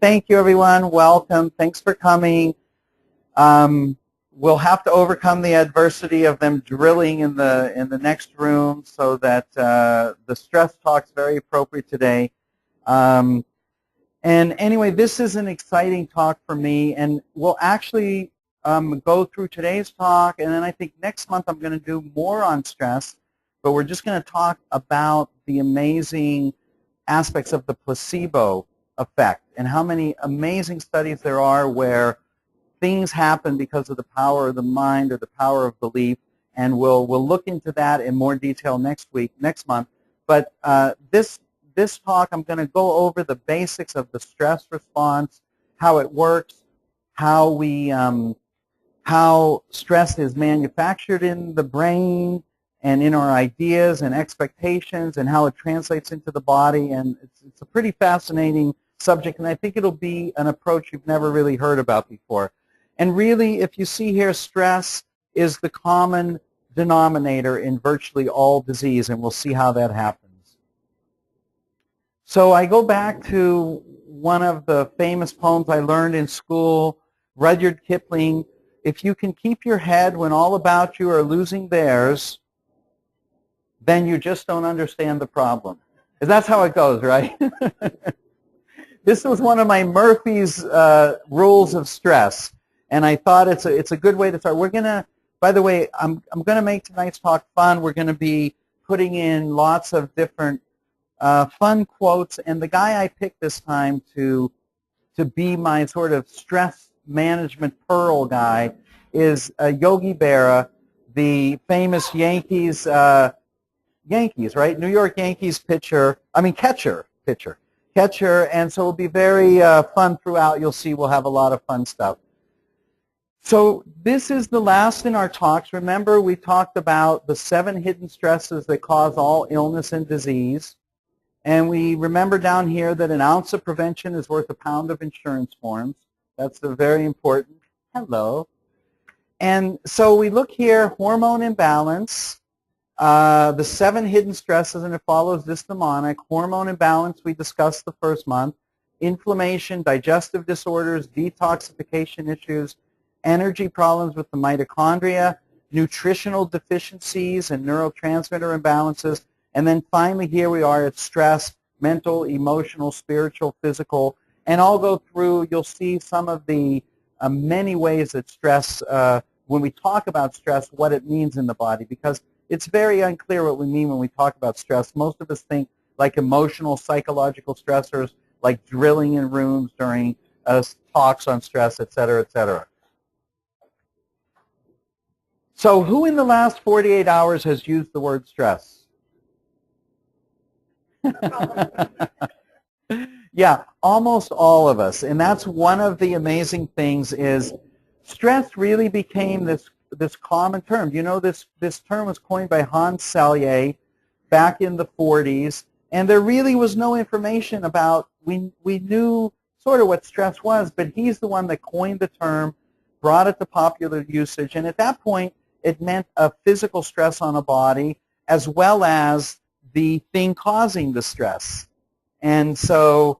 Thank you, everyone. Welcome. Thanks for coming. We'll have to overcome the adversity of them drilling in the next room, so that the stress talk's very appropriate today. And anyway, this is an exciting talk for me, and we'll actually go through today's talk, and then I think next month I'm going to do more on stress, but we're just going to talk about the amazing aspects of the placebo effect and how many amazing studies there are where things happen because of the power of the mind or the power of belief, and we'll look into that in more detail next month. But this talk, I'm going to go over the basics of the stress response, how it works, how stress is manufactured in the brain and in our ideas and expectations, and how it translates into the body. And it's a pretty fascinating subject, and I think it'll be an approach you've never really heard about before. And really, if you see here, stress is the common denominator in virtually all disease, and we'll see how that happens. So I go back to one of the famous poems I learned in school, Rudyard Kipling. If you can keep your head when all about you are losing theirs, then you just don't understand the problem. That's how it goes, right? This was one of my Murphy's rules of stress, and I thought it's a good way to start. We're gonna, by the way, I'm gonna make tonight's talk fun. We're gonna be putting in lots of different fun quotes, and the guy I picked this time to be my sort of stress management pearl guy is Yogi Berra, the famous Yankees, right? New York Yankees catcher. And so it'll be very fun throughout. You'll see we'll have a lot of fun stuff. So this is the last in our talks. Remember, we talked about the 7 hidden stresses that cause all illness and disease. And we remember down here that an ounce of prevention is worth a pound of insurance forms. That's very important. Hello. And so we look here, hormone imbalance, the 7 hidden stresses, and it follows this mnemonic. Hormone imbalance we discussed the first month. Inflammation, digestive disorders, detoxification issues, energy problems with the mitochondria, nutritional deficiencies and neurotransmitter imbalances. And then finally here we are at stress, mental, emotional, spiritual, physical. And I'll go through, you'll see some of the many ways that stress, when we talk about stress, what it means in the body, because it's very unclear what we mean when we talk about stress. Most of us think like emotional, psychological stressors, like drilling in rooms during talks on stress, et cetera, et cetera. So who in the last 48 hours has used the word stress? Yeah, almost all of us. And that's one of the amazing things is stress really became this common term. You know, this term was coined by Hans Selye back in the 40s, and there really was no information about, we knew sort of what stress was, but he's the one that coined the term, brought it to popular usage, and at that point it meant a physical stress on a body as well as the thing causing the stress. And so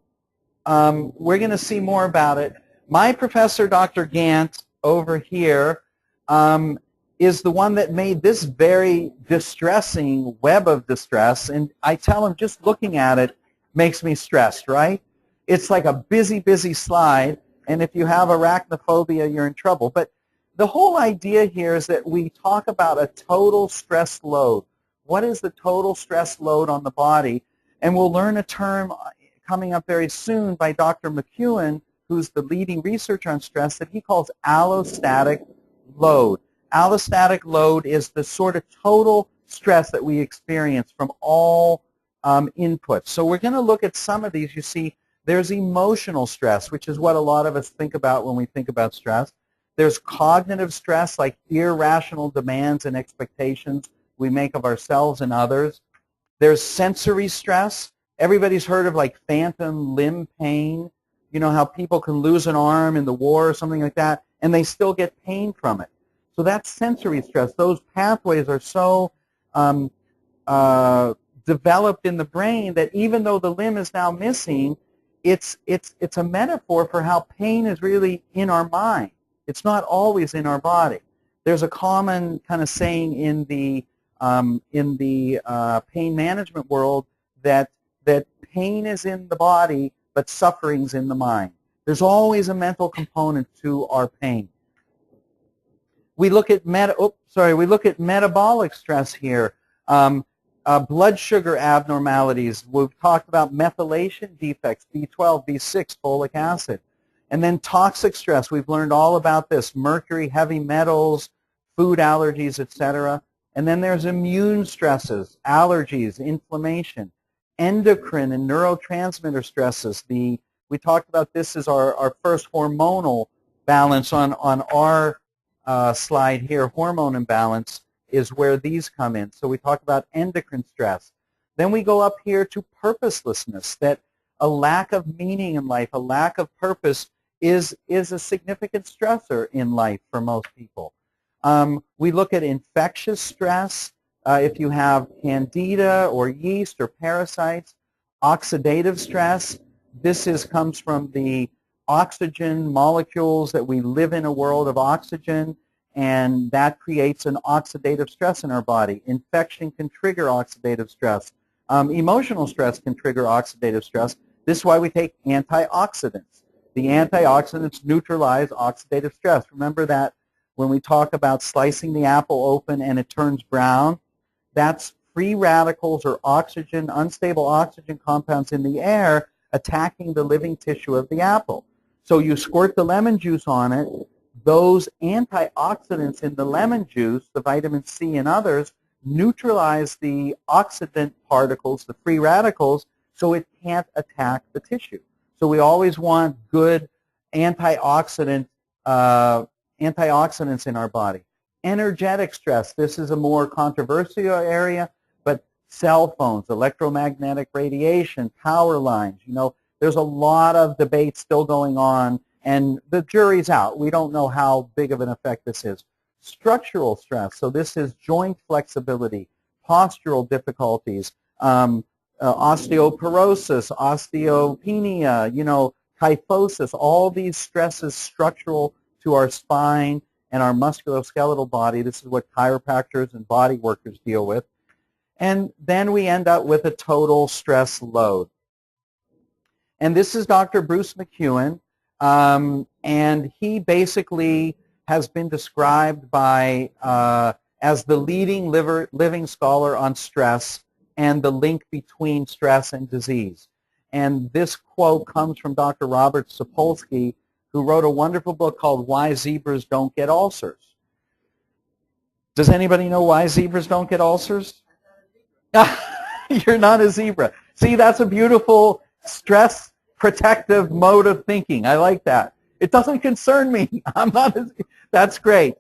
we're going to see more about it. My professor, Dr. Gant, over here, is the one that made this very distressing web of distress, and I tell him just looking at it makes me stressed, right? It's like a busy, busy slide, and if you have arachnophobia, you're in trouble. But the whole idea here is that we talk about a total stress load. What is the total stress load on the body? And we'll learn a term coming up very soon by Dr. McEwen, who's the leading researcher on stress, that he calls allostatic load. Allostatic load is the sort of total stress that we experience from all inputs. So we're going to look at some of these. You see, there's emotional stress, which is what a lot of us think about when we think about stress. There's cognitive stress, like irrational demands and expectations we make of ourselves and others. There's sensory stress. Everybody's heard of like phantom limb pain. You know how people can lose an arm in the war or something like that, and they still get pain from it. So that's sensory stress. Those pathways are so developed in the brain that even though the limb is now missing, it's a metaphor for how pain is really in our mind. It's not always in our body. There's a common kind of saying in the pain management world that pain is in the body, but suffering's in the mind. There's always a mental component to our pain. We look at metabolic stress here. Blood sugar abnormalities. We've talked about methylation defects, B12, B6, folic acid. And then toxic stress. We've learned all about this: mercury, heavy metals, food allergies, etc. And then there's immune stresses, allergies, inflammation, endocrine and neurotransmitter stresses. We talked about this as our first hormonal balance on our slide here. Hormone imbalance is where these come in. So we talk about endocrine stress. Then we go up here to purposelessness, that a lack of meaning in life, a lack of purpose is a significant stressor in life for most people. We look at infectious stress, if you have candida or yeast or parasites. Oxidative stress, this comes from the oxygen molecules, that we live in a world of oxygen, and that creates an oxidative stress in our body. Infection can trigger oxidative stress. Emotional stress can trigger oxidative stress. This is why we take antioxidants. The antioxidants neutralize oxidative stress. Remember that when we talk about slicing the apple open and it turns brown, that's free radicals or oxygen, unstable oxygen compounds in the air attacking the living tissue of the apple. So you squirt the lemon juice on it. Those antioxidants in the lemon juice, the vitamin C and others, neutralize the oxidant particles, the free radicals, so it can't attack the tissue. So we always want good antioxidants in our body. Energetic stress, this is a more controversial area, but cell phones, electromagnetic radiation, power lines, there's a lot of debate still going on, and the jury's out. We don't know how big of an effect this is. Structural stress, so this is joint flexibility, postural difficulties, osteoporosis, osteopenia, kyphosis, all these stresses structural to our spine and our musculoskeletal body. This is what chiropractors and body workers deal with. And then we end up with a total stress load. And this is Dr. Bruce McEwen, and he basically has been described by as the leading living scholar on stress and the link between stress and disease. And this quote comes from Dr. Robert Sapolsky, who wrote a wonderful book called Why Zebras Don't Get Ulcers. Does anybody know why zebras don't get ulcers? You're not a zebra. See, that's a beautiful stress protective mode of thinking. I like that. It doesn't concern me. I'm not a zebra. That's great.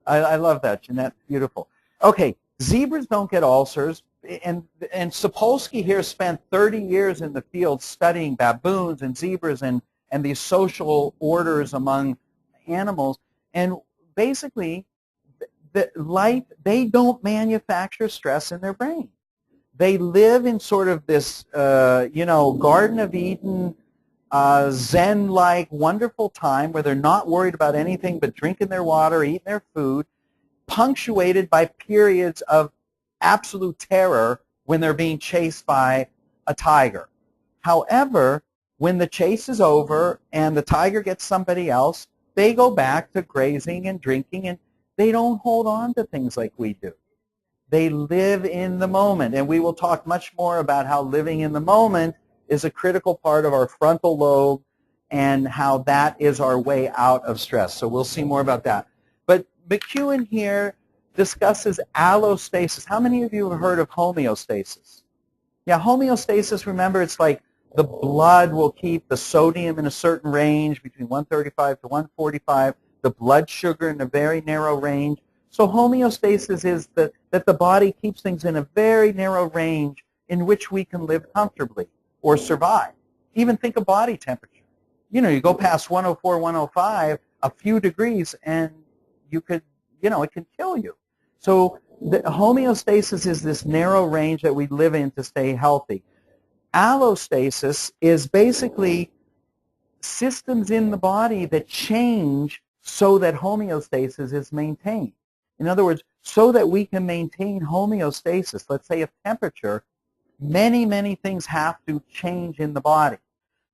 I love that, Jeanette. Beautiful. Okay, zebras don't get ulcers. And Sapolsky here spent 30 years in the field studying baboons and zebras and these social orders among animals. And basically, they don't manufacture stress in their brain. They live in sort of this, Garden of Eden, Zen-like, wonderful time where they're not worried about anything but drinking their water, eating their food, punctuated by periods of absolute terror when they're being chased by a tiger. However, when the chase is over and the tiger gets somebody else, they go back to grazing and drinking, and they don't hold on to things like we do. They live in the moment, and we will talk much more about how living in the moment is a critical part of our frontal lobe and how that is our way out of stress. So we'll see more about that. But McEwen here discusses allostasis. How many of you have heard of homeostasis? Yeah, homeostasis, remember, it's like the blood will keep the sodium in a certain range between 135 to 145, the blood sugar in a very narrow range. So homeostasis is that the body keeps things in a very narrow range in which we can live comfortably or survive. Even think of body temperature. You go past 104, 105, a few degrees, and you could, it can kill you. So the homeostasis is this narrow range that we live in to stay healthy. Allostasis is basically systems in the body that change so that homeostasis is maintained. In other words, so that we can maintain homeostasis, let's say of temperature, many, many things have to change in the body.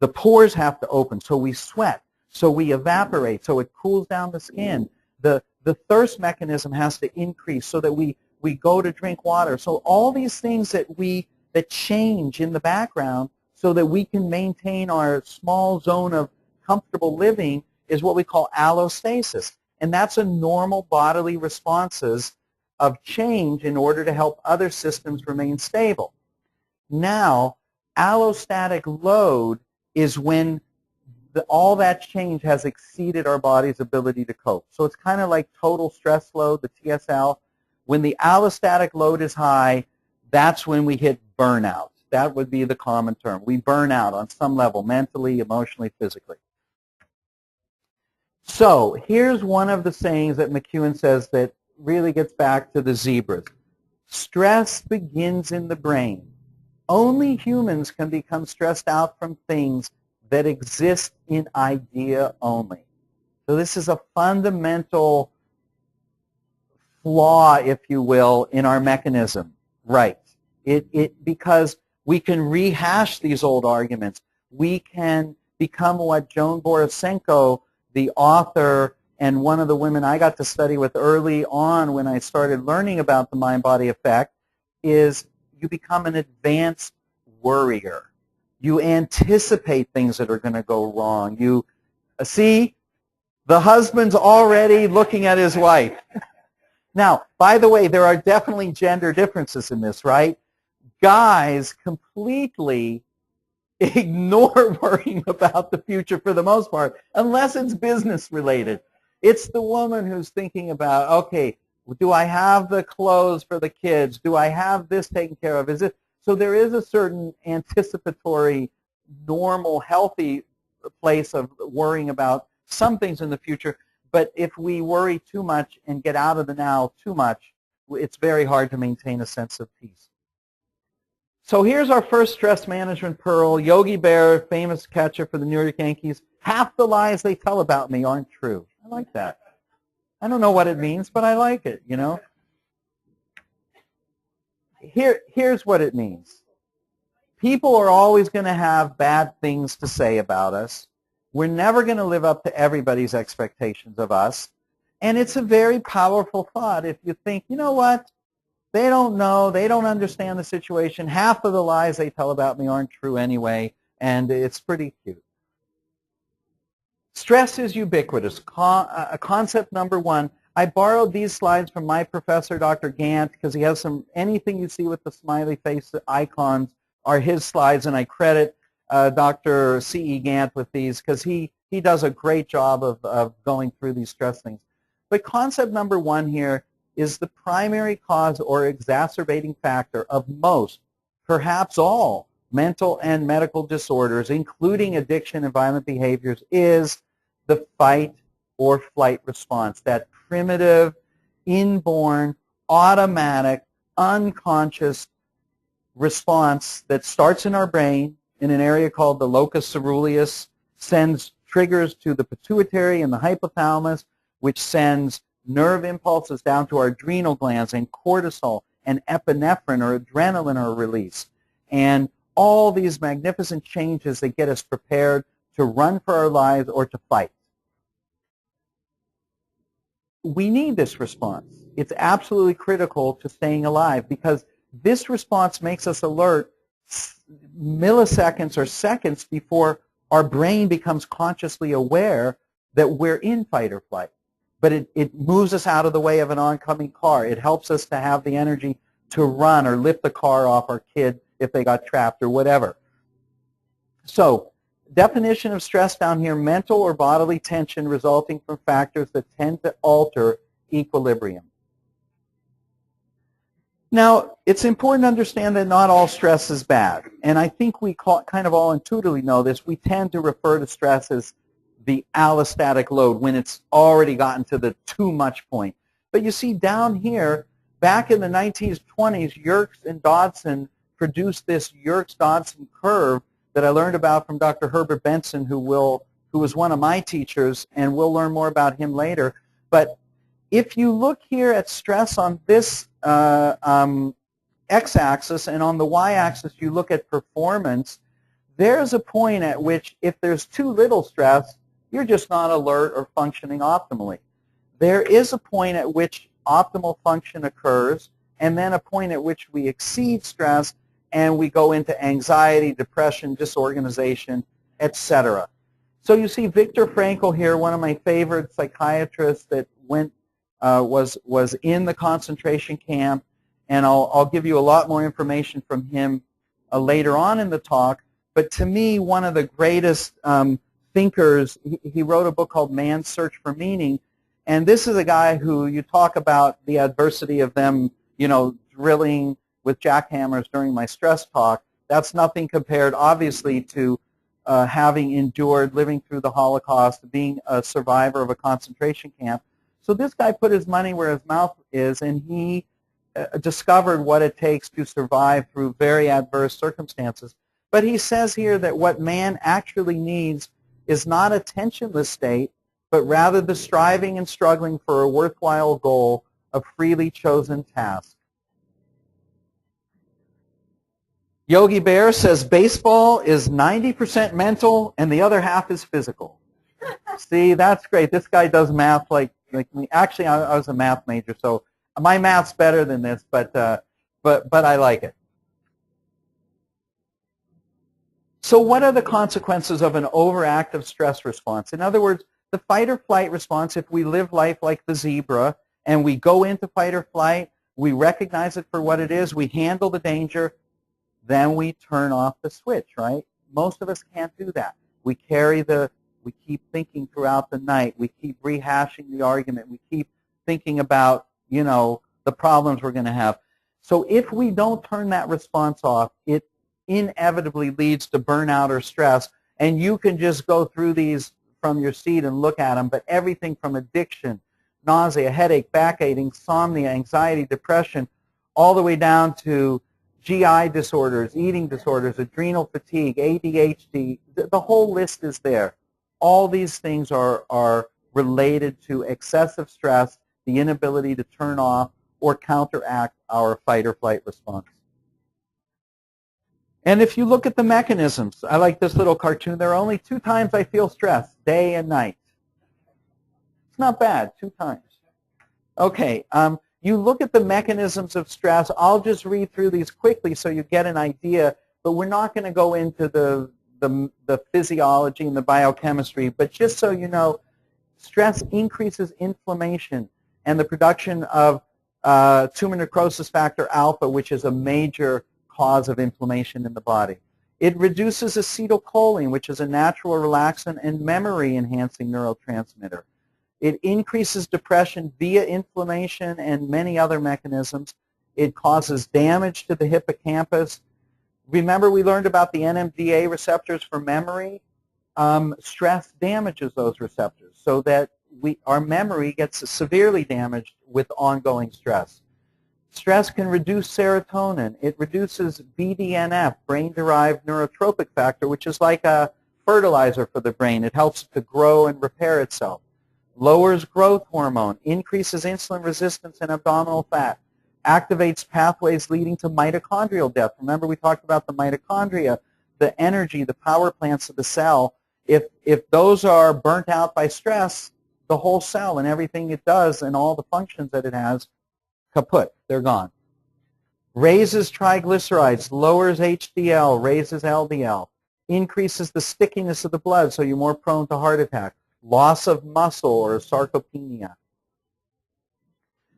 The pores have to open, so we sweat, so we evaporate, so it cools down the skin. The thirst mechanism has to increase so that we go to drink water. So all these things that change in the background so that we can maintain our small zone of comfortable living is what we call allostasis. And that's a normal bodily responses of change in order to help other systems remain stable. Now, allostatic load is when all that change has exceeded our body's ability to cope. So it's kind of like total stress load, the TSL. When the allostatic load is high, that's when we hit burnout. That would be the common term. We burn out on some level, mentally, emotionally, physically. So here's one of the sayings that McEwen says that really gets back to the zebras. Stress begins in the brain. Only humans can become stressed out from things that exist in idea only. So this is a fundamental flaw, if you will, in our mechanism. Right. Because we can rehash these old arguments. We can become what Joan Borisenko, the author and one of the women I got to study with early on when I started learning about the mind-body effect, is you become an advanced worrier. You anticipate things that are going to go wrong. You see, the husband's already looking at his wife. Now, by the way, there are definitely gender differences in this, right? Guys completely ignore worrying about the future for the most part, unless it's business related. It's the woman who's thinking about, okay, do I have the clothes for the kids? Do I have this taken care of? Is it? So there is a certain anticipatory, normal, healthy place of worrying about some things in the future. But if we worry too much and get out of the now too much, it's very hard to maintain a sense of peace. So here's our first stress management pearl. Yogi Berra, famous catcher for the New York Yankees. Half the lies they tell about me aren't true. I like that. I don't know what it means, but I like it, you know. Here's what it means. People are always going to have bad things to say about us. We're never going to live up to everybody's expectations of us. And it's a very powerful thought if you think, you know what, they don't know, they don't understand the situation. Half of the lies they tell about me aren't true anyway, and it's pretty cute. Stress is ubiquitous. Concept number one. I borrowed these slides from my professor, Dr. Gant, because he has anything you see with the smiley face icons are his slides, and I credit Dr. C.E. Gant with these because he does a great job of going through these stress things. But concept number one here is the primary cause or exacerbating factor of most, perhaps all, mental and medical disorders, including addiction and violent behaviors, is the fight or flight response, that primitive, inborn, automatic, unconscious response that starts in our brain in an area called the locus ceruleus, sends triggers to the pituitary and the hypothalamus, which sends nerve impulses down to our adrenal glands, and cortisol and epinephrine or adrenaline are released. And all these magnificent changes that get us prepared to run for our lives or to fight. We need this response. It's absolutely critical to staying alive because this response makes us alert milliseconds or seconds before our brain becomes consciously aware that we're in fight or flight. But it moves us out of the way of an oncoming car. It helps us to have the energy to run or lift the car off our kid if they got trapped or whatever. So, definition of stress down here, mental or bodily tension resulting from factors that tend to alter equilibrium. Now, it's important to understand that not all stress is bad. And I think we kind of all intuitively know this. We tend to refer to stress as the allostatic load when it's already gotten to the too much point. But you see down here, back in the 1920s, Yerkes and Dodson produce this Yerkes-Dodson curve that I learned about from Dr. Herbert Benson, who was one of my teachers, and we'll learn more about him later. But if you look here at stress on this x-axis, and on the y-axis you look at performance, there's a point at which if there's too little stress, you're just not alert or functioning optimally. There is a point at which optimal function occurs, and then a point at which we exceed stress and we go into anxiety, depression, disorganization, etc. So you see Viktor Frankl here, one of my favorite psychiatrists that was in the concentration camp, and I'll give you a lot more information from him later on in the talk. But to me, one of the greatest thinkers, he wrote a book called Man's Search for Meaning, and this is a guy who you talk about the adversity of them, drilling with jackhammers during my stress talk. That's nothing compared, obviously, to having endured, living through the Holocaust, being a survivor of a concentration camp. So this guy put his money where his mouth is, and he discovered what it takes to survive through very adverse circumstances. But he says here that what man actually needs is not a tensionless state, but rather the striving and struggling for a worthwhile goal of freely chosen tasks. Yogi Bear says baseball is 90% mental and the other half is physical. See, that's great. This guy does math like me. Actually, I was a math major, so my math's better than this, but I like it. So what are the consequences of an overactive stress response? In other words, the fight or flight response, if we live life like the zebra and we go into fight or flight, we recognize it for what it is, we handle the danger, then we turn off the switch, right? Most of us can't do that. We keep thinking throughout the night. We keep rehashing the argument. We keep thinking about, the problems we're going to have. So if we don't turn that response off, it inevitably leads to burnout or stress. And you can just go through these from your seat and look at them, but everything from addiction, nausea, headache, backache, insomnia, anxiety, depression, all the way down to GI disorders, eating disorders, adrenal fatigue, ADHD, the whole list is there. All these things are related to excessive stress, the inability to turn off or counteract our fight or flight response. And if you look at the mechanisms, I like this little cartoon. There are only 2 times I feel stress, day and night. It's not bad, 2 times. Okay, you look at the mechanisms of stress. I'll just read through these quickly so you get an idea, but we're not going to go into the physiology and the biochemistry. But just so you know, stress increases inflammation and the production of tumor necrosis factor alpha, which is a major cause of inflammation in the body. It reduces acetylcholine, which is a natural relaxant and memory-enhancing neurotransmitter. It increases depression via inflammation and many other mechanisms. It causes damage to the hippocampus. Remember, we learned about the NMDA receptors for memory. Stress damages those receptors so that our memory gets severely damaged with ongoing stress. Stress can reduce serotonin. It reduces BDNF, brain-derived neurotropic factor, which is like a fertilizer for the brain. It helps it to grow and repair itself. Lowers growth hormone, increases insulin resistance and abdominal fat, activates pathways leading to mitochondrial death. Remember, we talked about the mitochondria, the energy, the power plants of the cell. If those are burnt out by stress, the whole cell and everything it does and all the functions that it has, kaput, they're gone. Raises triglycerides, lowers HDL, raises LDL, increases the stickiness of the blood, so you're more prone to heart attack, loss of muscle or sarcopenia.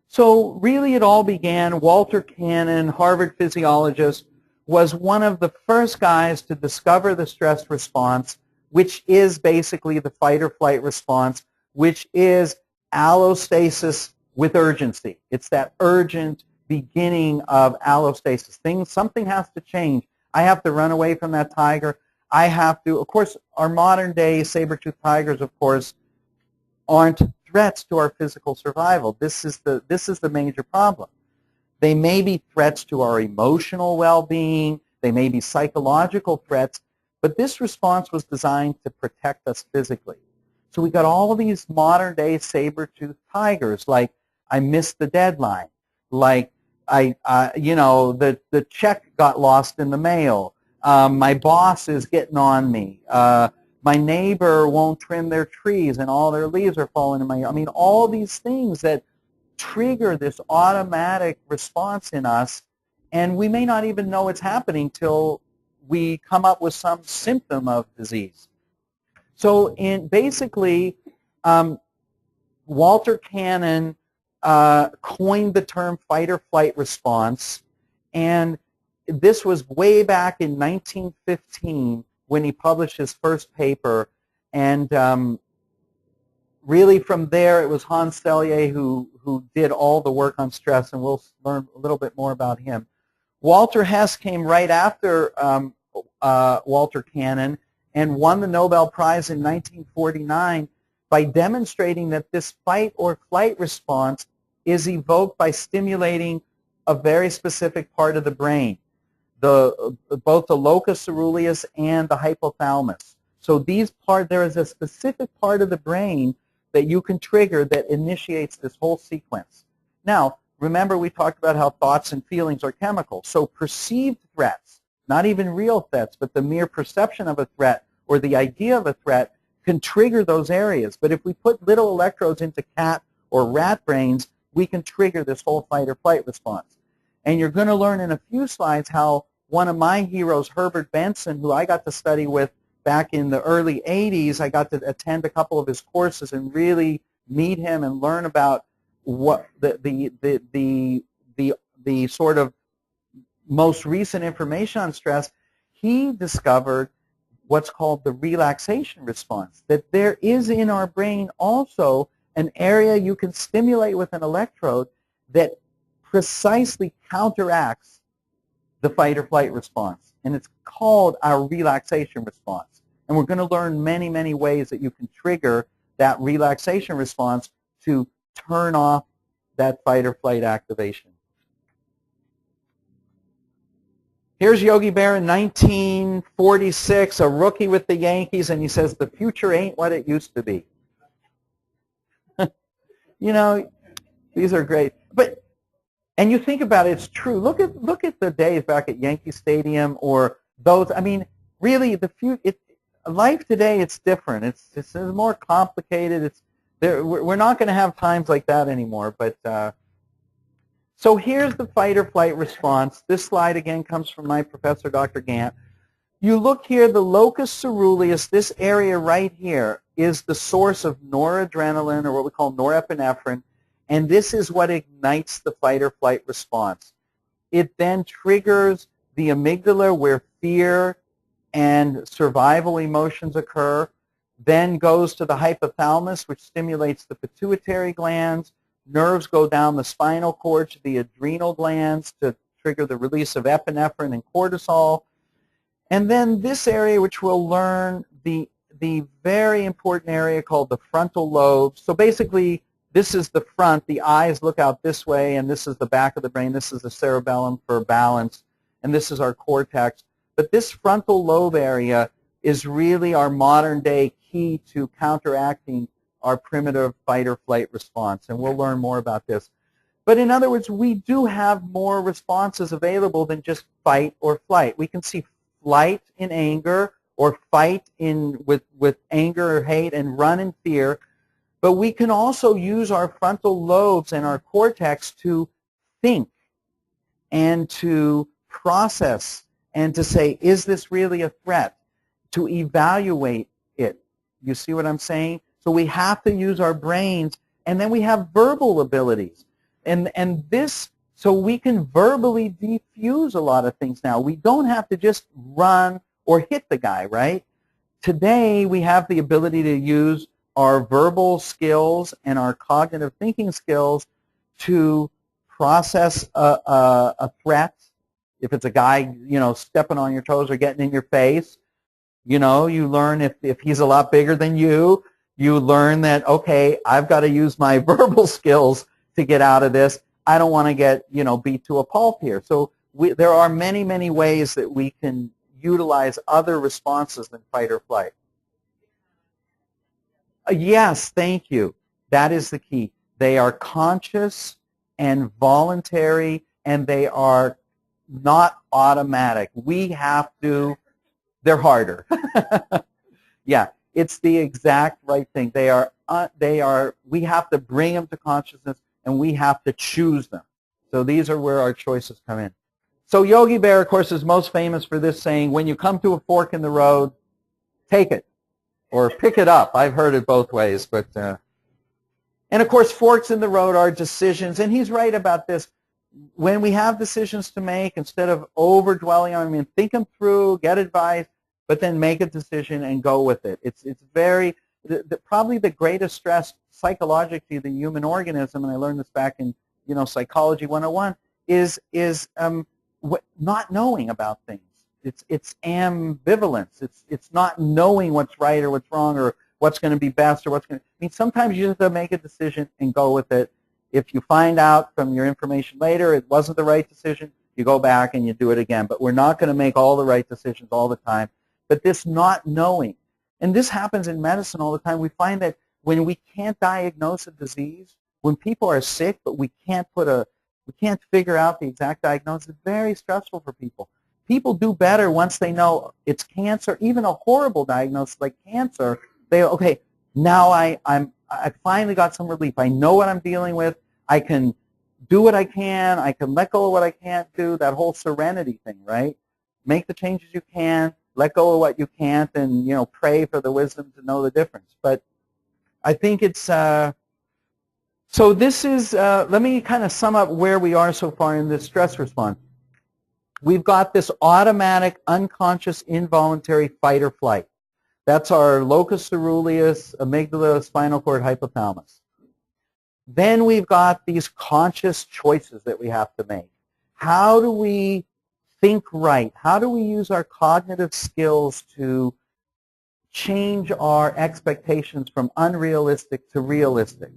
So really it all began, Walter Cannon, Harvard physiologist, was one of the first guys to discover the stress response, which is basically the fight or flight response, which is allostasis with urgency. It's that urgent beginning of allostasis. Something has to change. I have to run away from that tiger. I have to, of course, our modern day saber-toothed tigers, of course, aren't threats to our physical survival. This is the major problem. They may be threats to our emotional well-being. They may be psychological threats. But this response was designed to protect us physically. So we got all of these modern-day saber-toothed tigers, like I missed the deadline, like the check got lost in the mail, my boss is getting on me, my neighbor won't trim their trees and all their leaves are falling in my. I mean, all these things that trigger this automatic response in us, and we may not even know it's happening till we come up with some symptom of disease. So basically, Walter Cannon coined the term fight-or-flight response, and this was way back in 1915 when he published his first paper, and really from there it was Hans Selye who did all the work on stress, and we'll learn a little bit more about him. Walter Hess came right after Walter Cannon and won the Nobel Prize in 1949 by demonstrating that this fight or flight response is evoked by stimulating a very specific part of the brain, both the locus coeruleus and the hypothalamus. So there is a specific part of the brain that you can trigger that initiates this whole sequence. Now, remember we talked about how thoughts and feelings are chemical. So perceived threats, not even real threats, but the mere perception of a threat or the idea of a threat can trigger those areas. But if we put little electrodes into cat or rat brains, we can trigger this whole fight or flight response. And you're going to learn in a few slides how one of my heroes, Herbert Benson, who I got to study with back in the early 80s, I got to attend a couple of his courses and really meet him and learn about what the sort of most recent information on stress. He discovered what's called the relaxation response, that there is in our brain also an area you can stimulate with an electrode that precisely counteracts the fight or flight response. And it's called our relaxation response. And we're going to learn many, many ways that you can trigger that relaxation response to turn off that fight or flight activation. Here's Yogi Berra in 1946, a rookie with the Yankees, and he says, the future ain't what it used to be. You know, these are great. And you think about it, it's true. Look at the days back at Yankee Stadium or those. I mean, really, life today, it's different. It's more complicated. We're not going to have times like that anymore. But so here's the fight or flight response. This slide again comes from my professor, Dr. Gant. You look here, the locus coeruleus, this area right here, is the source of noradrenaline, or what we call norepinephrine, and this is what ignites the fight or flight response. It then triggers the amygdala where fear and survival emotions occur, then goes to the hypothalamus, which stimulates the pituitary glands. Nerves go down the spinal cord to the adrenal glands to trigger the release of epinephrine and cortisol. And then this area, which we'll learn, the very important area called the frontal lobe. So basically, this is the front. The eyes look out this way, and this is the back of the brain. This is the cerebellum for balance, and this is our cortex. But this frontal lobe area is really our modern-day key to counteracting our primitive fight or flight response, and we'll learn more about this. But in other words, we do have more responses available than just fight or flight. We can see flight in anger, or fight with anger or hate, and run in fear. But we can also use our frontal lobes and our cortex to think and to process and to say, is this really a threat? To evaluate it. You see what I'm saying? So we have to use our brains, and then we have verbal abilities. And this, so we can verbally defuse a lot of things now. We don't have to just run or hit the guy, right? Today we have the ability to use our verbal skills and our cognitive thinking skills to process a threat. If it's a guy, you know, stepping on your toes or getting in your face, you know, you learn if he's a lot bigger than you learn that, okay, I've got to use my verbal skills to get out of this. I don't want to get, beat to a pulp here. So there are many, many ways that we can utilize other responses than fight or flight. Yes, thank you. That is the key. They are conscious and voluntary, and they are not automatic. We have to, they're harder. Yeah, it's the exact right thing. They are, we have to bring them to consciousness, and we have to choose them. So these are where our choices come in. So Yogi Bear, of course, is most famous for this saying, when you come to a fork in the road, take it, or pick it up. I've heard it both ways. But and, of course, forks in the road are decisions, and he's right about this. When we have decisions to make, instead of over-dwelling on them, think them through, get advice, but then make a decision and go with it. It's very, probably the greatest stress psychologically of the human organism, and I learned this back in Psychology 101, is not knowing about things. It's ambivalence. It's not knowing what's right or what's wrong or what's going to be best or what's going to. I mean, sometimes you just have to make a decision and go with it. If you find out from your information later it wasn't the right decision, you go back and you do it again. But we're not going to make all the right decisions all the time. But this not knowing, and this happens in medicine all the time. We find that when we can't diagnose a disease, when people are sick, but we can't figure out the exact diagnosis, it's very stressful for people. People do better once they know it's cancer, even a horrible diagnosis like cancer. They, okay, now I finally got some relief. I know what I'm dealing with. I can do what I can. I can let go of what I can't do. That whole serenity thing, right? Make the changes you can. Let go of what you can't, and pray for the wisdom to know the difference. But I think it's so. This is. Let me kind of sum up where we are so far in this stress response. We've got this automatic, unconscious, involuntary fight or flight. That's our locus ceruleus, amygdala, spinal cord, hypothalamus. Then we've got these conscious choices that we have to make. How do we think right? How do we use our cognitive skills to change our expectations from unrealistic to realistic,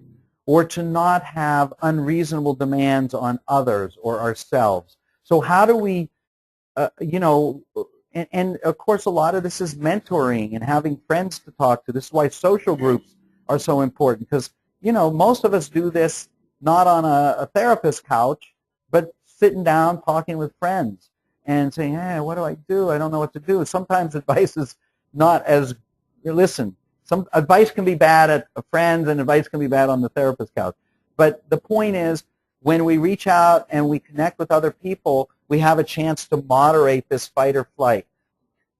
or to not have unreasonable demands on others or ourselves? So how do we, and of course a lot of this is mentoring and having friends to talk to. This is why social groups are so important, because most of us do this not on a therapist couch, but sitting down talking with friends and saying, hey, what do I do? I don't know what to do. Sometimes advice is not as, listen, some advice can be bad at friends and advice can be bad on the therapist couch. But the point is, when we reach out and we connect with other people, we have a chance to moderate this fight or flight.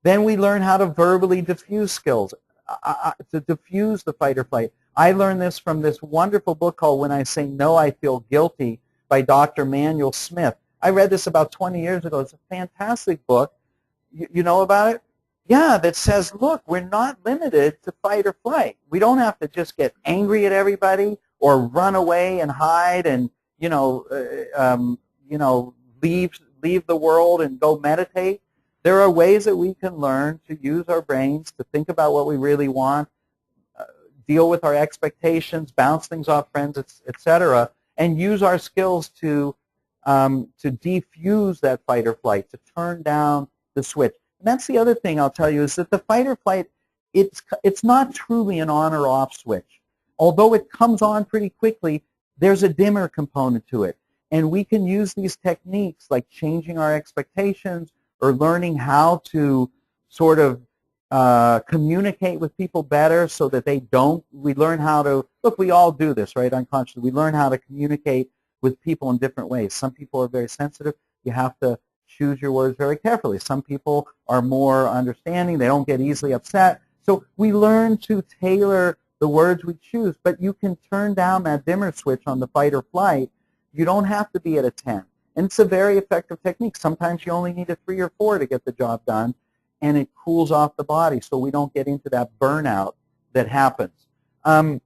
Then we learn how to verbally diffuse skills, to diffuse the fight or flight. I learned this from this wonderful book called When I Say No, I Feel Guilty by Dr. Manuel Smith. I read this about 20 years ago. It's a fantastic book. You know about it? Yeah, that says, look, we're not limited to fight or flight. We don't have to just get angry at everybody or run away and hide and, leave the world and go meditate. There are ways that we can learn to use our brains to think about what we really want, deal with our expectations, bounce things off friends, etc., and use our skills to defuse that fight or flight, to turn down the switch. And that's the other thing I'll tell you, is that the fight or flight, it's not truly an on or off switch. Although it comes on pretty quickly, there's a dimmer component to it. And we can use these techniques like changing our expectations or learning how to sort of communicate with people better so that they don't. We learn how to, look, we all do this, right, unconsciously. We learn how to communicate with people in different ways. Some people are very sensitive. You have to choose your words very carefully. Some people are more understanding. They don't get easily upset. So we learn to tailor the words we choose, but you can turn down that dimmer switch on the fight or flight. You don't have to be at a 10. And it's a very effective technique. Sometimes you only need a 3 or 4 to get the job done, and it cools off the body so we don't get into that burnout that happens. And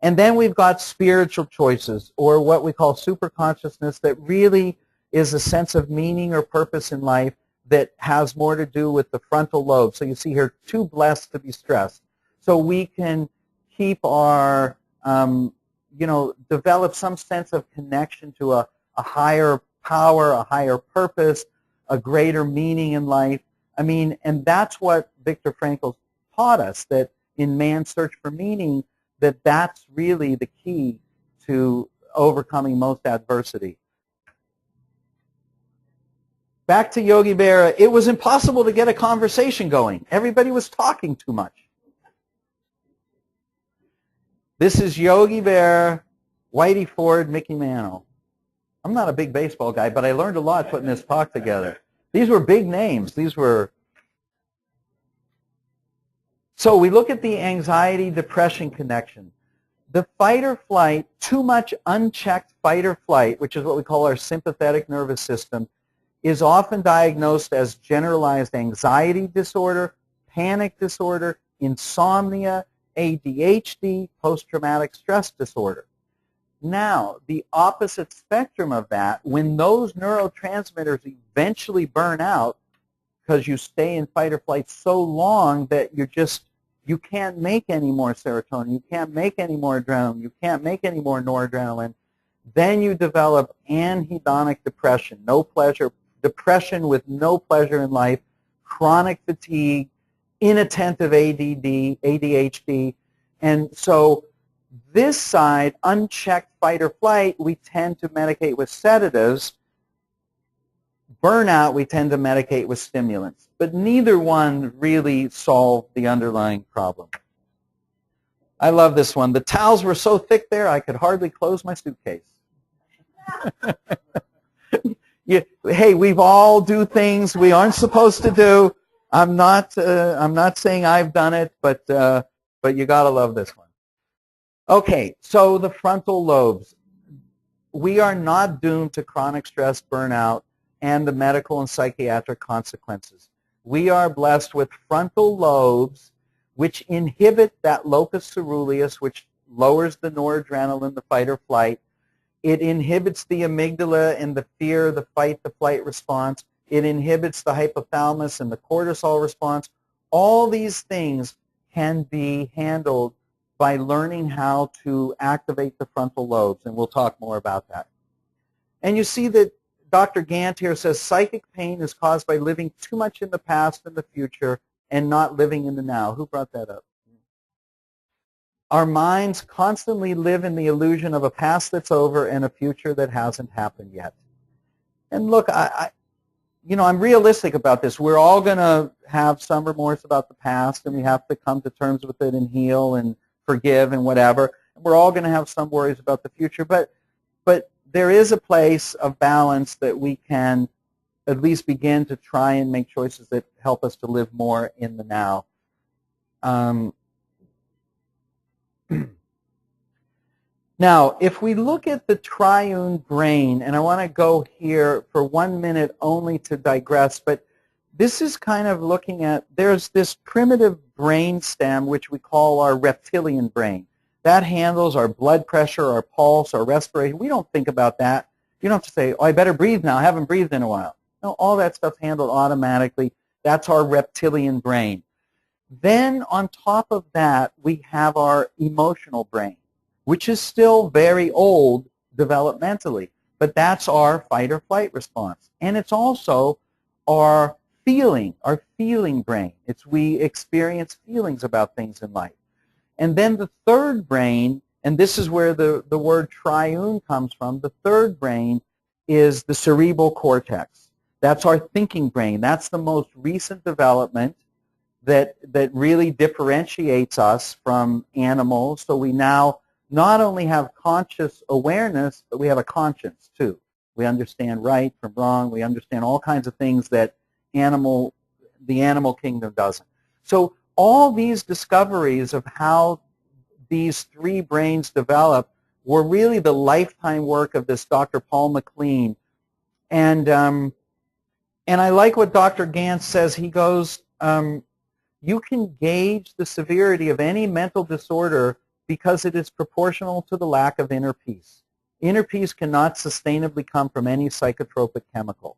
then we've got spiritual choices, or what we call superconsciousness, that really is a sense of meaning or purpose in life that has more to do with the frontal lobe. So you see here, too blessed to be stressed. So we can keep our develop some sense of connection to a higher power, a higher purpose, a greater meaning in life. I mean, and that's what Viktor Frankl taught us, that in Man's Search for Meaning, that's really the key to overcoming most adversity. Back to Yogi Berra, it was impossible to get a conversation going. Everybody was talking too much. This is Yogi Berra, Whitey Ford, Mickey Mantle. I'm not a big baseball guy, but I learned a lot putting this talk together. These were big names. These were... So we look at the anxiety-depression connection. The fight or flight, too much unchecked fight or flight, which is what we call our sympathetic nervous system, is often diagnosed as generalized anxiety disorder, panic disorder, insomnia, ADHD, post-traumatic stress disorder. Now, the opposite spectrum of that, when those neurotransmitters eventually burn out, because you stay in fight or flight so long that you can't make any more serotonin, you can't make any more adrenaline, you can't make any more noradrenaline, then you develop anhedonic depression, no pleasure, depression with no pleasure in life, chronic fatigue, inattentive ADD, ADHD, and so this side, unchecked fight or flight, we tend to medicate with sedatives. Burnout, we tend to medicate with stimulants. But neither one really solved the underlying problem. I love this one. The towels were so thick there, I could hardly close my suitcase. Hey, we've all do things we aren't supposed to do. I'm not saying I've done it, but you got to love this one. Okay, so the frontal lobes. We are not doomed to chronic stress, burnout, and the medical and psychiatric consequences. We are blessed with frontal lobes which inhibit that locus coeruleus, which lowers the noradrenaline, the fight or flight. It inhibits the amygdala and the fear, the fight, the flight response. It inhibits the hypothalamus and the cortisol response. All these things can be handled by learning how to activate the frontal lobes, and we'll talk more about that. And you see that Dr. Gant here says psychic pain is caused by living too much in the past and the future and not living in the now. Who brought that up? Our minds constantly live in the illusion of a past that's over and a future that hasn't happened yet. And look, I'm realistic about this. We're all going to have some remorse about the past, and we have to come to terms with it and heal and forgive and whatever. We're all going to have some worries about the future, but there is a place of balance that we can at least begin to try and make choices that help us to live more in the now. Now, if we look at the triune brain, and I want to go here for 1 minute only to digress, but this is kind of looking at, there's this primitive brain stem which we call our reptilian brain. That handles our blood pressure, our pulse, our respiration. We don't think about that. You don't have to say, oh, I better breathe now. I haven't breathed in a while. No, all that stuff's handled automatically. That's our reptilian brain. Then on top of that, we have our emotional brain, which is still very old developmentally. But that's our fight or flight response. And it's also our feeling brain. We experience feelings about things in life. And then the third brain, and this is where the word triune comes from, the third brain is the cerebral cortex. That's our thinking brain. That's the most recent development that really differentiates us from animals. So we now not only have conscious awareness, but we have a conscience too. We understand right from wrong. We understand all kinds of things that the animal kingdom doesn't. So all these discoveries of how these three brains develop were really the lifetime work of this Dr. Paul MacLean. And I like what Dr. Gantz says. He goes, you can gauge the severity of any mental disorder because it is proportional to the lack of inner peace. Inner peace cannot sustainably come from any psychotropic chemical.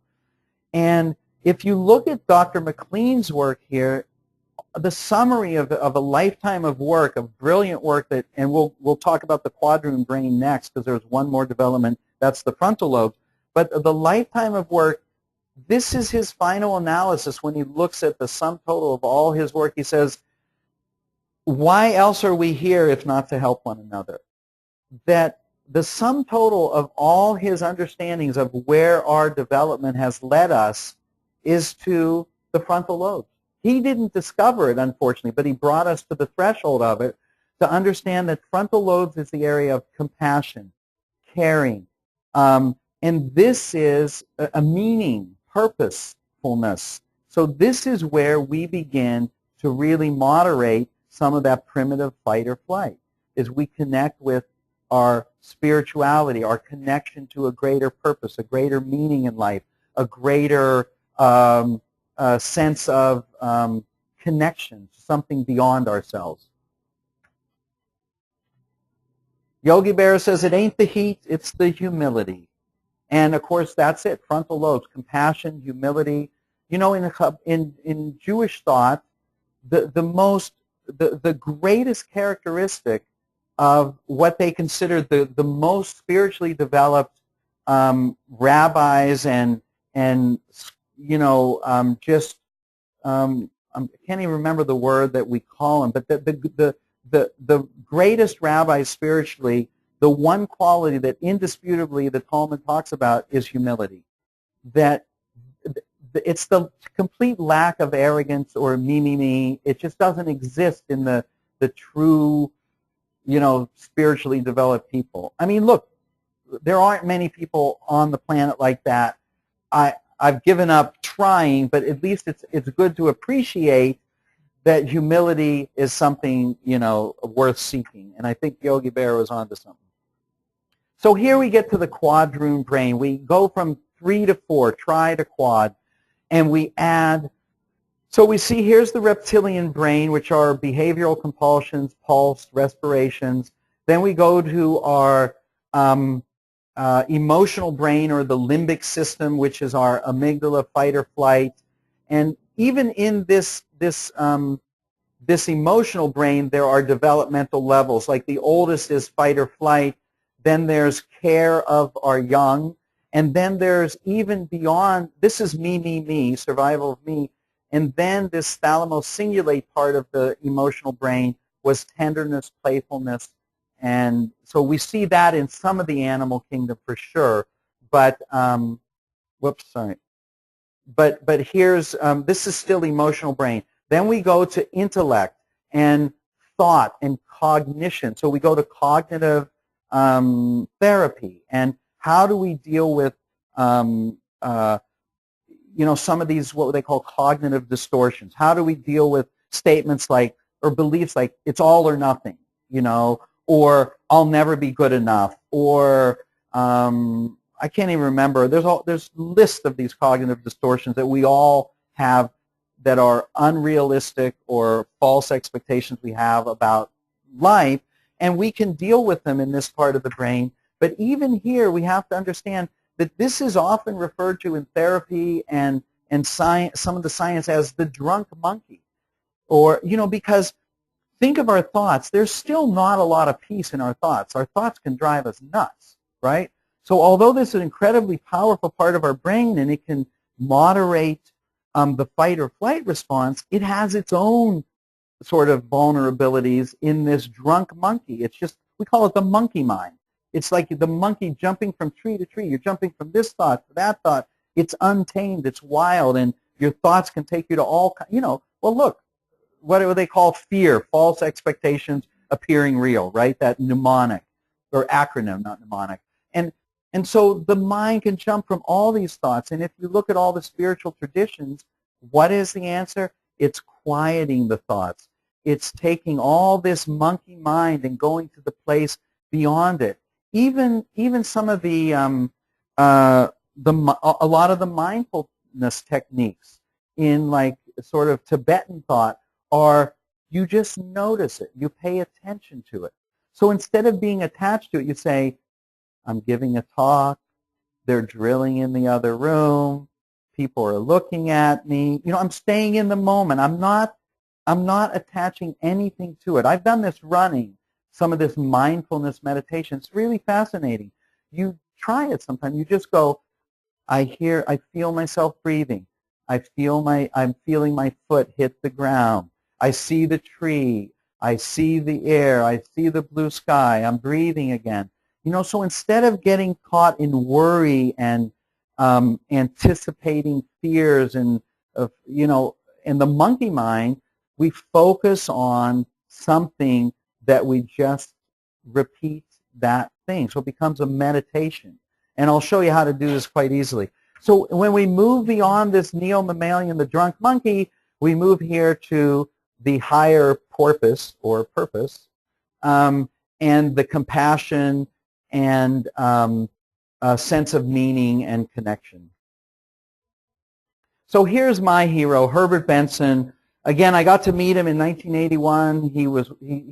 And if you look at Dr. MacLean's work here, the summary of a lifetime of work, of brilliant work that, and we'll talk about the quadroon brain next because there's one more development, that's the frontal lobe. But the lifetime of work, this is his final analysis when he looks at the sum total of all his work. He says, why else are we here if not to help one another? That the sum total of all his understandings of where our development has led us is to the frontal lobes. He didn't discover it, unfortunately, but he brought us to the threshold of it to understand that frontal lobes is the area of compassion, caring, and this is a meaning, purposefulness. So this is where we begin to really moderate some of that primitive fight or flight, is we connect with our spirituality, our connection to a greater purpose, a greater meaning in life, a greater sense of connection to something beyond ourselves. Yogi Berra says it ain't the heat, it's the humility. And of course that's it, frontal lobes, compassion, humility. You know, in Jewish thought, the greatest characteristic of what they consider the most spiritually developed rabbis and you know, I can't even remember the word that we call them, but the greatest rabbis spiritually, the one quality that indisputably the Talmud talks about is humility. That it's the complete lack of arrogance or me. It just doesn't exist in the true, you know, spiritually developed people. I mean, look, there aren't many people on the planet like that. I've given up trying, but at least it's good to appreciate that humility is something, you know, worth seeking. And I think Yogi Berra was onto something. So here we get to the quadroon brain. We go from 3 to 4, tri to quad, and we add. So we see here's the reptilian brain, which are behavioral compulsions, pulse, respirations. Then we go to our emotional brain, or the limbic system, which is our amygdala, fight or flight. And even in this emotional brain, there are developmental levels. Like the oldest is fight or flight. Then there's care of our young. And then there's even beyond, this is me, survival of me. And then this thalamus-cingulate part of the emotional brain was tenderness, playfulness. And so we see that in some of the animal kingdom for sure. But, But here's, this is still emotional brain. Then we go to intellect and thought and cognition. So we go to cognitive therapy. And how do we deal with, you know, some of these, what they call cognitive distortions? How do we deal with statements like, or beliefs like, it's all or nothing, you know, or I'll never be good enough, or I can't even remember. There's lists of these cognitive distortions that we all have that are unrealistic or false expectations we have about life, and we can deal with them in this part of the brain. But even here, we have to understand that this is often referred to in therapy and science, some of the science, as the drunk monkey. Or, you know, because think of our thoughts. There's still not a lot of peace in our thoughts. Our thoughts can drive us nuts, right? So although this is an incredibly powerful part of our brain and it can moderate the fight or flight response, it has its own sort of vulnerabilities in this drunk monkey. It's just, we call it the monkey mind. It's like the monkey jumping from tree to tree. You're jumping from this thought to that thought. It's untamed. It's wild. And your thoughts can take you to all, you know, well, look, what do they call fear? False expectations appearing real, right? That mnemonic, or acronym, not mnemonic. And so the mind can jump from all these thoughts. And if you look at all the spiritual traditions, what is the answer? It's quieting the thoughts. It's taking all this monkey mind and going to the place beyond it. Even some of a lot of the mindfulness techniques in like sort of Tibetan thought are, you just notice it. You pay attention to it. So instead of being attached to it, you say, I'm giving a talk, they're drilling in the other room, people are looking at me. You know, I'm staying in the moment. I'm not I'm not attaching anything to it. I've done this running, some of this mindfulness meditation. It's really fascinating. You try it sometime. You just go, I feel myself breathing. I'm feeling my foot hit the ground. I see the tree. I see the air. I see the blue sky. I'm breathing again. So instead of getting caught in worry and anticipating fears and in the monkey mind, we focus on something that we just repeat that thing. So it becomes a meditation. And I'll show you how to do this quite easily. So when we move beyond this neo-mammalian, the drunk monkey, we move here to the higher porpoise or purpose, and the compassion and a sense of meaning and connection. So here's my hero, Herbert Benson. Again, I got to meet him in 1981.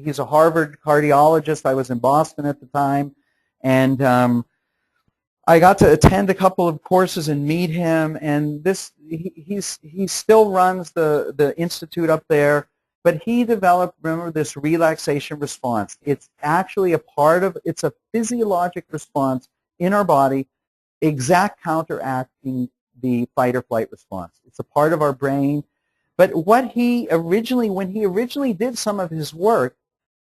He's a Harvard cardiologist. I was in Boston at the time, and I got to attend a couple of courses and meet him. And he still runs the institute up there, but he developed, remember, this relaxation response. It's actually it's a physiologic response in our body, exact counteracting the fight or flight response. It's a part of our brain. But when he originally did some of his work,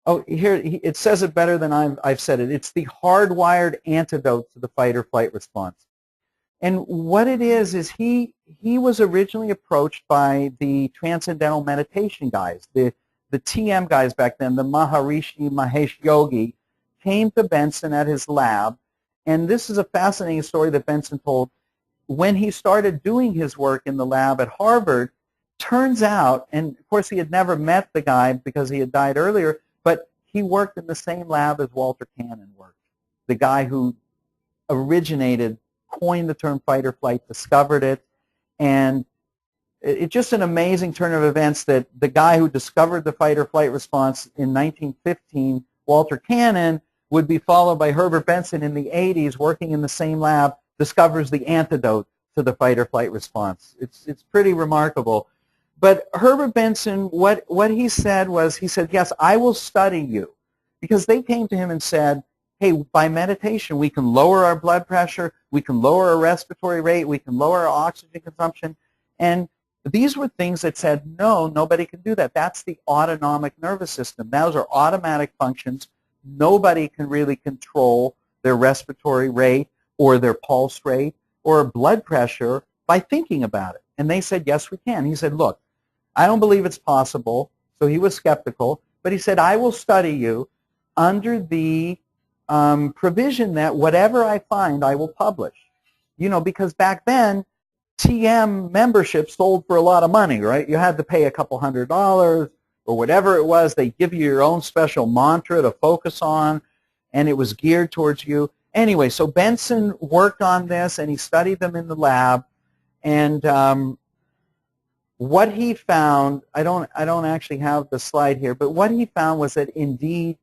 it says it better than I've said it. It's the hardwired antidote to the fight or flight response. And what it is he was originally approached by the transcendental meditation guys, the TM guys back then, the Maharishi Mahesh Yogi, came to Benson at his lab. And this is a fascinating story that Benson told. When he started doing his work in the lab at Harvard, turns out, and of course he had never met the guy because he had died earlier, but he worked in the same lab as Walter Cannon worked, the guy who coined the term fight or flight, discovered it, and it's just an amazing turn of events that the guy who discovered the fight or flight response in 1915, Walter Cannon, would be followed by Herbert Benson in the 80s working in the same lab, discovers the antidote to the fight or flight response. It's pretty remarkable. But Herbert Benson, what he said was, yes, I will study you. Because they came to him and said, hey, by meditation we can lower our blood pressure, we can lower our respiratory rate, we can lower our oxygen consumption. And these were things that said, no, nobody can do that. That's the autonomic nervous system. Those are automatic functions. Nobody can really control their respiratory rate or their pulse rate or blood pressure by thinking about it. And they said, yes, we can. He said, look, I don't believe it's possible. So he was skeptical. But he said, I will study you under the provision that whatever I find, I will publish. Because back then, TM membership sold for a lot of money, right? You had to pay a couple $100 or whatever it was. They give you your own special mantra to focus on, and it was geared towards you. Anyway, so Benson worked on this, and he studied them in the lab, and what he found, I don't actually have the slide here, but what he found was that indeed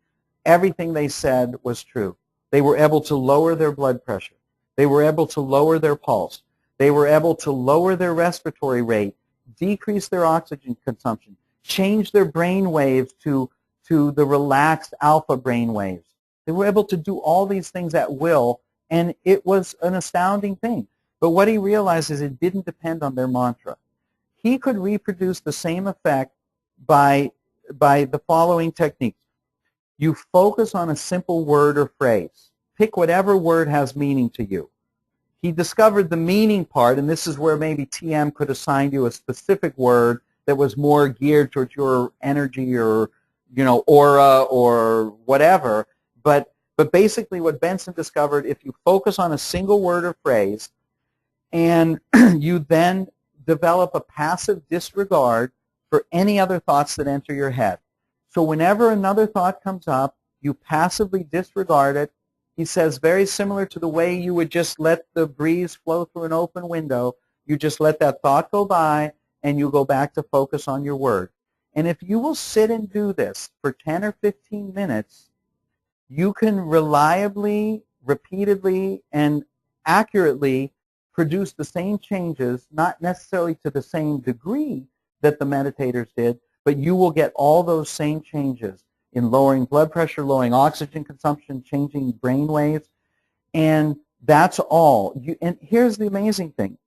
everything they said was true. They were able to lower their blood pressure. They were able to lower their pulse. They were able to lower their respiratory rate, decrease their oxygen consumption, change their brain waves to the relaxed alpha brain waves. They were able to do all these things at will, and it was an astounding thing. But what he realized is it didn't depend on their mantra. He could reproduce the same effect by the following techniques. You focus on a simple word or phrase. Pick whatever word has meaning to you. He discovered the meaning part, and this is where maybe TM could assign you a specific word that was more geared towards your energy or, aura or whatever. But basically what Benson discovered, if you focus on a single word or phrase and you then develop a passive disregard for any other thoughts that enter your head. So whenever another thought comes up, you passively disregard it. He says very similar to the way you would just let the breeze flow through an open window. You just let that thought go by and you go back to focus on your word. And if you will sit and do this for 10 or 15 minutes, you can reliably, repeatedly, and accurately produce the same changes, not necessarily to the same degree that the meditators did, but you will get all those same changes in lowering blood pressure, lowering oxygen consumption, changing brain waves, and that's all. And here's the amazing thing.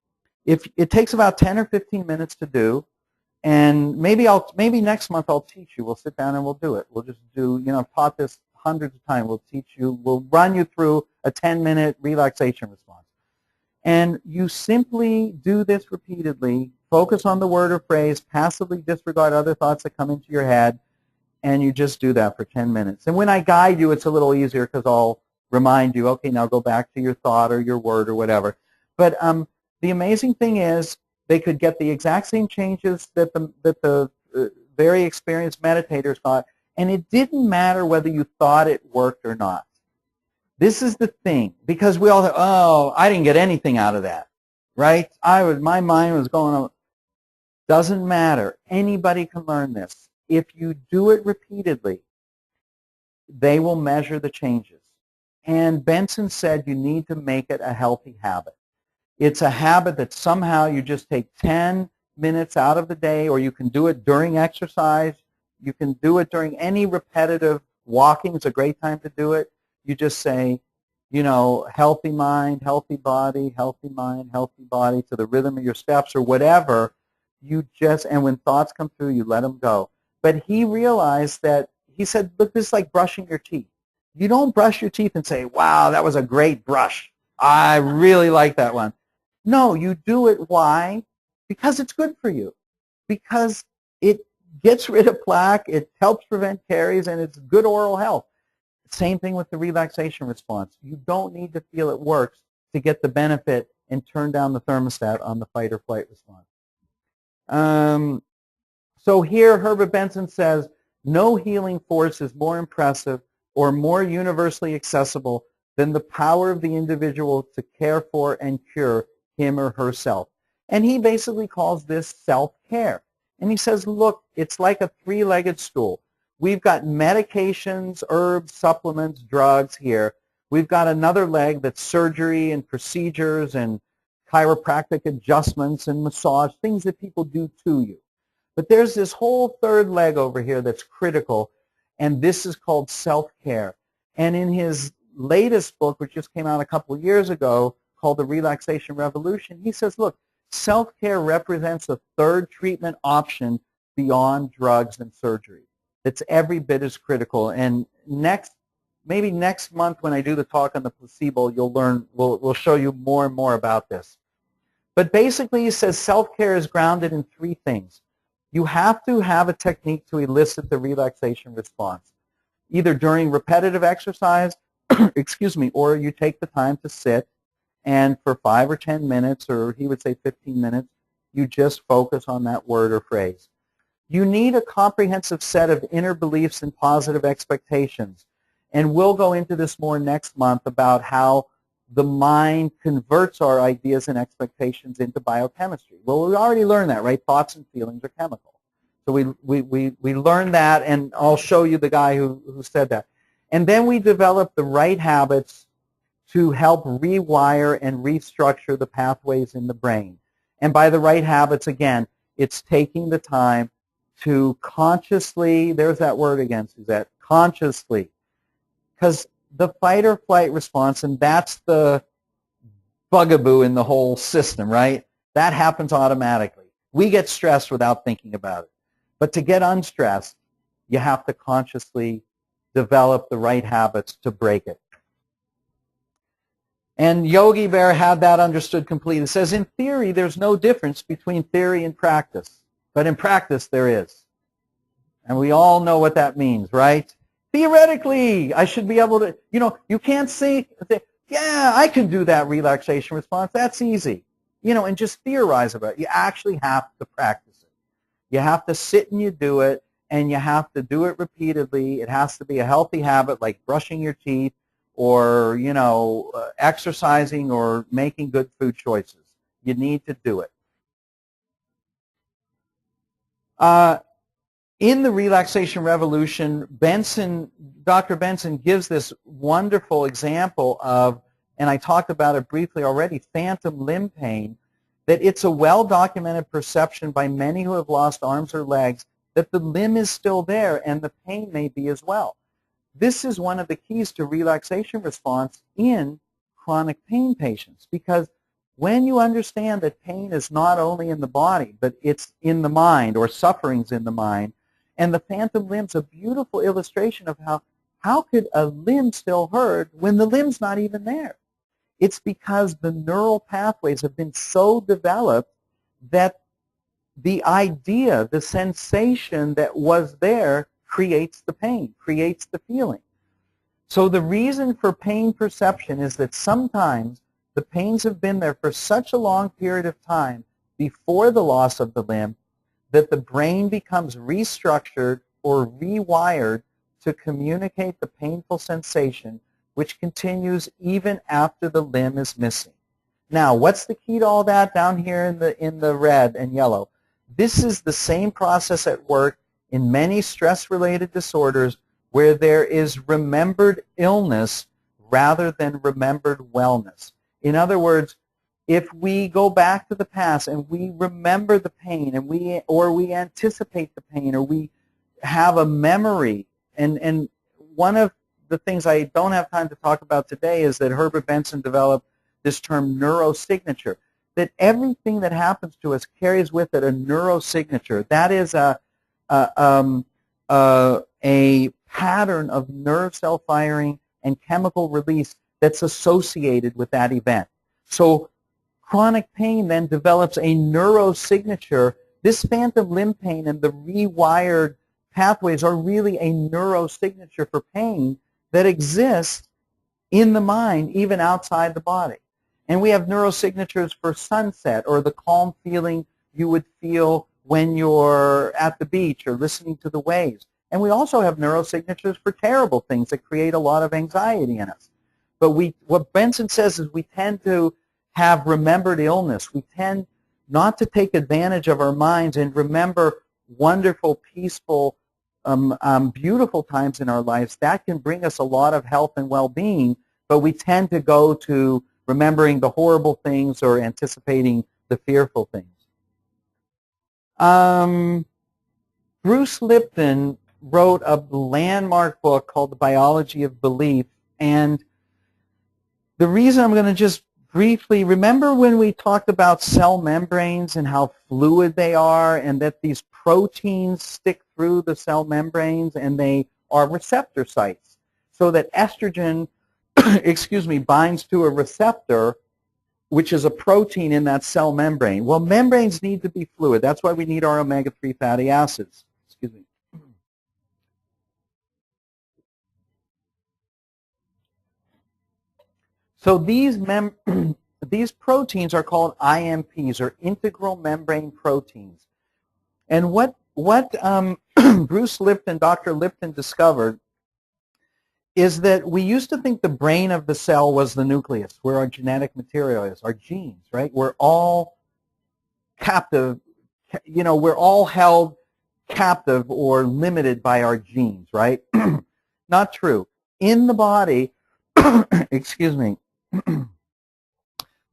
If it takes about 10 or 15 minutes to do, and maybe next month I'll teach you. We'll sit down and we'll do it. We'll just do, I've taught this hundreds of times. We'll teach you, we'll run you through a 10-minute relaxation response. And you simply do this repeatedly, focus on the word or phrase, passively disregard other thoughts that come into your head, and you just do that for 10 minutes. And when I guide you, it's a little easier because I'll remind you, okay, now go back to your thought or your word or whatever. But the amazing thing is they could get the exact same changes that the very experienced meditators got, and it didn't matter whether you thought it worked or not. This is the thing, because we all thought, oh, I didn't get anything out of that, right? My mind was going on. Doesn't matter. Anybody can learn this. If you do it repeatedly, they will measure the changes. And Benson said you need to make it a healthy habit. It's a habit that somehow you just take 10 minutes out of the day, or you can do it during exercise. You can do it during any repetitive walking. It's a great time to do it. You just say, healthy mind, healthy body, healthy mind, healthy body, to the rhythm of your steps or whatever. And when thoughts come through, you let them go. But he realized that, he said, look, this is like brushing your teeth. You don't brush your teeth and say, wow, that was a great brush. I really like that one. No, you do it. Why? Because it's good for you. Because it gets rid of plaque, it helps prevent caries, and it's good oral health. Same thing with the relaxation response. You don't need to feel it works to get the benefit and turn down the thermostat on the fight or flight response. So here Herbert Benson says, no healing force is more impressive or more universally accessible than the power of the individual to care for and cure him or herself. And he basically calls this self-care. And he says, look, it's like a three-legged stool. We've got medications, herbs, supplements, drugs here. We've got another leg that's surgery and procedures and chiropractic adjustments and massage, things that people do to you. But there's this whole third leg over here that's critical, and this is called self-care. And in his latest book, which just came out a couple of years ago, called The Relaxation Revolution, he says, look, self-care represents a third treatment option beyond drugs and surgery. It's every bit as critical. And maybe next month when I do the talk on the placebo, you'll learn, we'll show you more and more about this. But basically he says self-care is grounded in three things. You have to have a technique to elicit the relaxation response, either during repetitive exercise, excuse me, or you take the time to sit and for 5 or 10 minutes, or he would say 15 minutes, you just focus on that word or phrase. You need a comprehensive set of inner beliefs and positive expectations. And we'll go into this more next month about how the mind converts our ideas and expectations into biochemistry. Well, we already learned that, right? Thoughts and feelings are chemical. So we learned that, and I'll show you the guy who said that. And then we develop the right habits to help rewire and restructure the pathways in the brain. And by the right habits, again, it's taking the time to consciously, there's that word again, Suzette, consciously. Because the fight or flight response, and that's the bugaboo in the whole system, right? That happens automatically. We get stressed without thinking about it. But to get unstressed, you have to consciously develop the right habits to break it. And Yogi Bear had that understood completely. It says, in theory, there's no difference between theory and practice. But in practice, there is. And we all know what that means, right? Theoretically, I should be able to, you can't say, yeah, I can do that relaxation response. That's easy. And just theorize about it. You actually have to practice it. You have to sit and you do it, and you have to do it repeatedly. It has to be a healthy habit like brushing your teeth or, exercising or making good food choices. You need to do it. In the Relaxation Revolution, Dr. Benson gives this wonderful example of, and I talked about it briefly already, phantom limb pain, that it's a well-documented perception by many who have lost arms or legs that the limb is still there and the pain may be as well. This is one of the keys to relaxation response in chronic pain patients, because when you understand that pain is not only in the body, but it's in the mind, or suffering's in the mind, and the phantom limb's a beautiful illustration of how could a limb still hurt when the limb's not even there? It's because the neural pathways have been so developed that the idea, the sensation that was there creates the pain, creates the feeling. So the reason for pain perception is that sometimes the pains have been there for such a long period of time before the loss of the limb that the brain becomes restructured or rewired to communicate the painful sensation, which continues even after the limb is missing. Now, what's the key to all that down here in the red and yellow? This is the same process at work in many stress-related disorders where there is remembered illness rather than remembered wellness. In other words, if we go back to the past and we remember the pain and we anticipate the pain, or we have a memory, and one of the things I don't have time to talk about today is that Herbert Benson developed this term neurosignature, that everything that happens to us carries with it a neurosignature. That is a pattern of nerve cell firing and chemical release that's associated with that event. So chronic pain then develops a neurosignature. This phantom limb pain and the rewired pathways are really a neurosignature for pain that exists in the mind, even outside the body. And we have neurosignatures for sunset, or the calm feeling you would feel when you're at the beach or listening to the waves. And we also have neurosignatures for terrible things that create a lot of anxiety in us. But what Benson says is we tend to have remembered illness. We tend not to take advantage of our minds and remember wonderful, peaceful, beautiful times in our lives. That can bring us a lot of health and well-being, but we tend to go to remembering the horrible things or anticipating the fearful things. Bruce Lipton wrote a landmark book called The Biology of Belief, and the reason I'm going to just briefly, remember when we talked about cell membranes and how fluid they are, and that these proteins stick through the cell membranes and they are receptor sites, so that estrogen binds to a receptor, which is a protein in that cell membrane. Well, membranes need to be fluid. That's why we need our omega-3 fatty acids. So these proteins are called IMPs, or integral membrane proteins. And what Bruce Lipton, Dr. Lipton discovered is that we used to think the brain of the cell was the nucleus, where our genetic material is, our genes, right? We're all captive, we're all held captive or limited by our genes, right? Not true. In the body,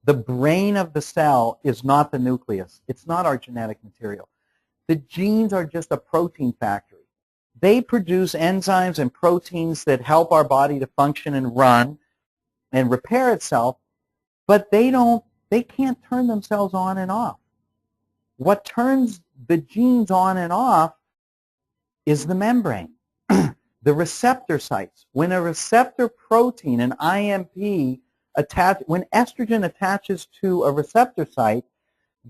the brain of the cell is not the nucleus. It's not our genetic material. The genes are just a protein factory. They produce enzymes and proteins that help our body to function and run and repair itself, but they can't turn themselves on and off. What turns the genes on and off is the membrane, the receptor sites. When a receptor protein, an IMP, when estrogen attaches to a receptor site,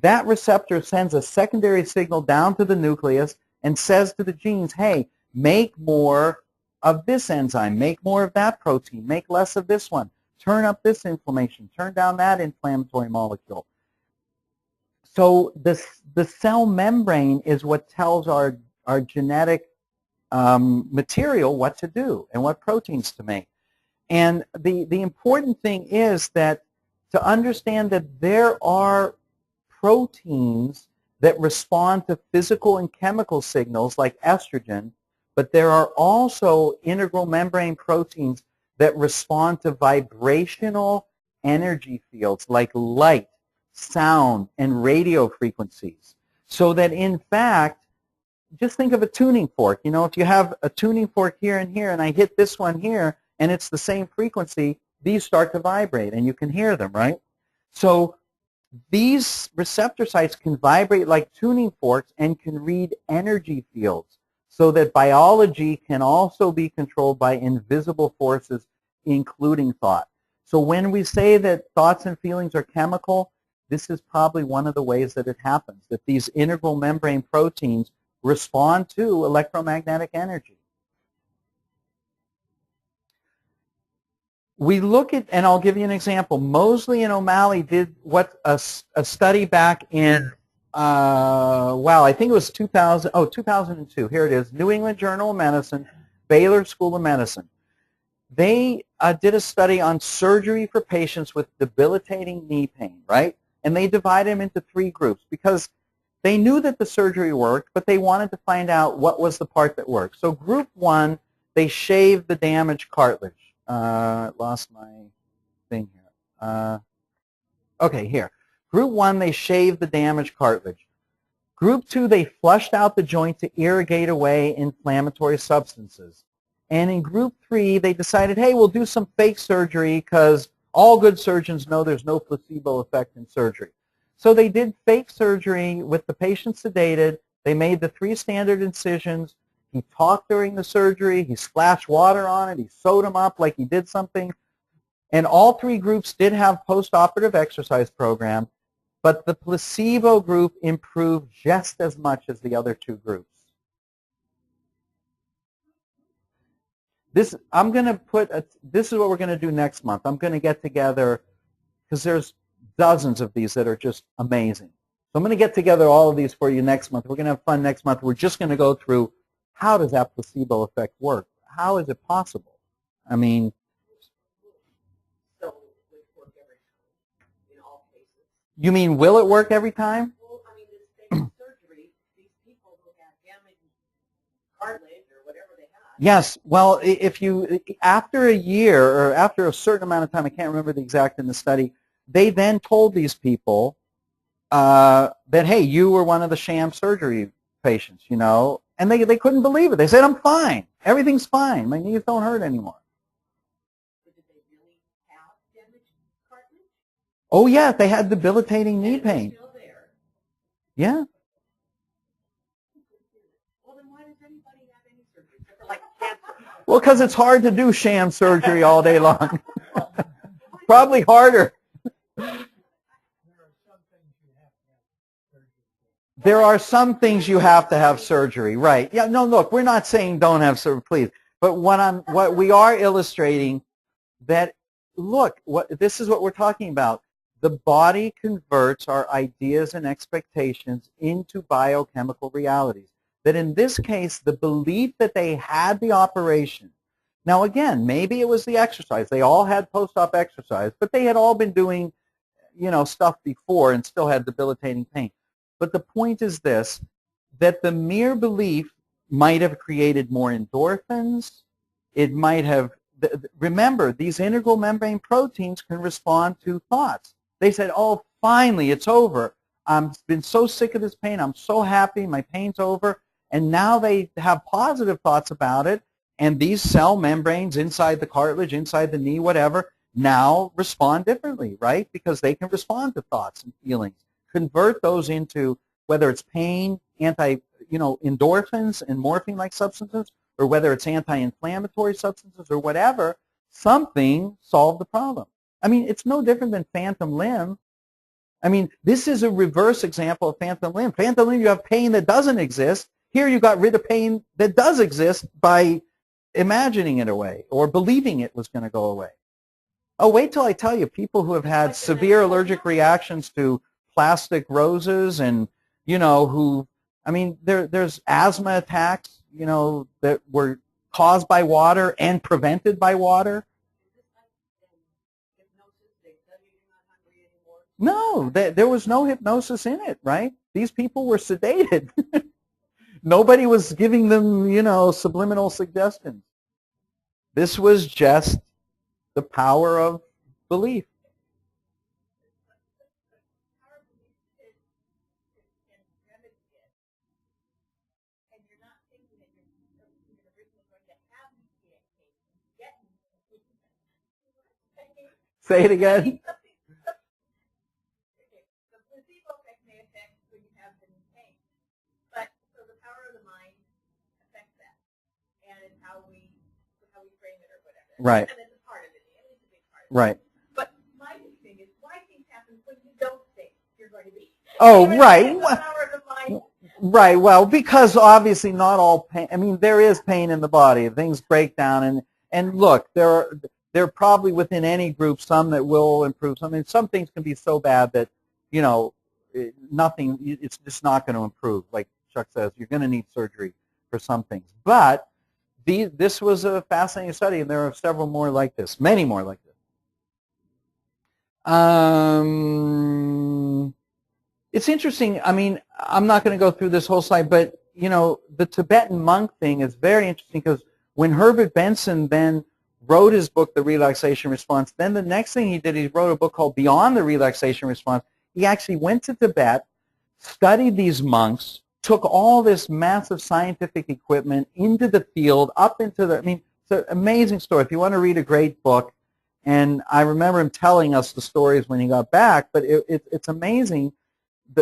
that receptor sends a secondary signal down to the nucleus and says to the genes, hey, make more of this enzyme, make more of that protein, make less of this one, turn up this inflammation, turn down that inflammatory molecule. So the cell membrane is what tells our genetic material what to do and what proteins to make. And the important thing is that to understand that there are proteins that respond to physical and chemical signals like estrogen, but there are also integral membrane proteins that respond to vibrational energy fields like light, sound, and radio frequencies. So that in fact, just think of a tuning fork. You know, if you have a tuning fork here and here, and I hit this one here, and it's the same frequency, these start to vibrate, and you can hear them, right? So these receptor sites can vibrate like tuning forks and can read energy fields, so that biology can also be controlled by invisible forces, including thought. So when we say that thoughts and feelings are chemical, this is probably one of the ways that it happens, that these integral membrane proteins respond to electromagnetic energy. We look at, and I'll give you an example. Mosley and O'Malley did a study back in, wow, I think it was 2002. Here it is, New England Journal of Medicine, Baylor School of Medicine. They did a study on surgery for patients with debilitating knee pain, right? And they divided them into 3 groups because they knew that the surgery worked, but they wanted to find out what was the part that worked. So group 1, they shaved the damaged cartilage. Lost my thing here. Okay, here. Group 1, they shaved the damaged cartilage. Group 2, they flushed out the joint to irrigate away inflammatory substances. And in group 3, they decided, hey, we'll do some fake surgery because all good surgeons know there's no placebo effect in surgery. So they did fake surgery with the patient sedated. They made the 3 standard incisions. He talked during the surgery. He splashed water on it. He sewed him up like he did something. And all 3 groups did have post-operative exercise program, but the placebo group improved just as much as the other 2 groups. This is what we're going to do next month. I'm going to get together, because there's dozens of these that are just amazing. So I'm going to get together all of these for you next month. We're going to have fun next month. We're just going to go through, how does that placebo effect work? How is it possible? I mean, so it would work every time in all cases. You mean, will it work every time? Well, I mean, this fake surgery, these people who have damaged cartilage or whatever they have. Yes. Well, if you, after a year or after a certain amount of time, I can't remember the exact in the study, they then told these people that, hey, you were one of the sham surgery patients, you know, and they couldn't believe it. They said, I'm fine. Everything's fine. My knees don't hurt anymore. But did they really have damaged cartilage? Oh, yeah, they had debilitating knee pain. Still there. Yeah. Well, then why does anybody have any surgery? Except for like cancer. Well, because it's hard to do sham surgery all day long. Probably harder. There are some things you have to have surgery, right? Yeah, no, look, we're not saying don't have surgery, please. But what we are illustrating that, look, this is what we're talking about. The body converts our ideas and expectations into biochemical realities. That in this case, the belief that they had the operation. Now again, maybe it was the exercise. They all had post-op exercise, but they had all been doing, you know, stuff before and still had debilitating pain. But the point is this, that the mere belief might have created more endorphins. It might have, remember, these integral membrane proteins can respond to thoughts. They said, oh, finally, it's over. I've been so sick of this pain. I'm so happy. My pain's over. And now they have positive thoughts about it. And these cell membranes inside the cartilage, inside the knee, whatever, now respond differently, right? Because they can respond to thoughts and feelings. Convert those into, whether it's pain, endorphins and morphine-like substances, or whether it's anti-inflammatory substances or whatever, something solved the problem. I mean, it's no different than phantom limb. I mean, this is a reverse example of phantom limb. Phantom limb, you have pain that doesn't exist. Here you got rid of pain that does exist by imagining it away or believing it was going to go away. Oh, wait till I tell you, people who have had severe allergic reactions to plastic roses and, you know, who, I mean, there's asthma attacks, you know, that were caused by water and prevented by water. No, there was no hypnosis in it, right? These people were sedated. Nobody was giving them, you know, subliminal suggestions. This was just the power of belief. Say it again. Okay, the placebo effect may affect when you have been in pain. But, so the power of the mind affects that. And it's how we frame it or whatever. Right. And it's a part of it, at least a big part of it. Right. But my big thing is why things happen when you don't think you're going to be. Oh, You know, right. the power of the mind. Right. Well, because obviously not all pain. I mean, there is pain in the body. Things break down, and look, there are probably within any group some that will improve. I mean, some things can be so bad that nothing. It's just not going to improve. Like Chuck says, you're going to need surgery for some things. But this was a fascinating study, and there are several more like this, many more like this. It's interesting. I mean, I'm not going to go through this whole slide, but the Tibetan monk thing is very interesting because when Herbert Benson then wrote his book, The Relaxation Response, then the next thing he did, he wrote a book called Beyond the Relaxation Response. He actually went to Tibet, studied these monks, took all this massive scientific equipment into the field, up into the, I mean, it's an amazing story. If you want to read a great book, and I remember him telling us the stories when he got back, but it's amazing.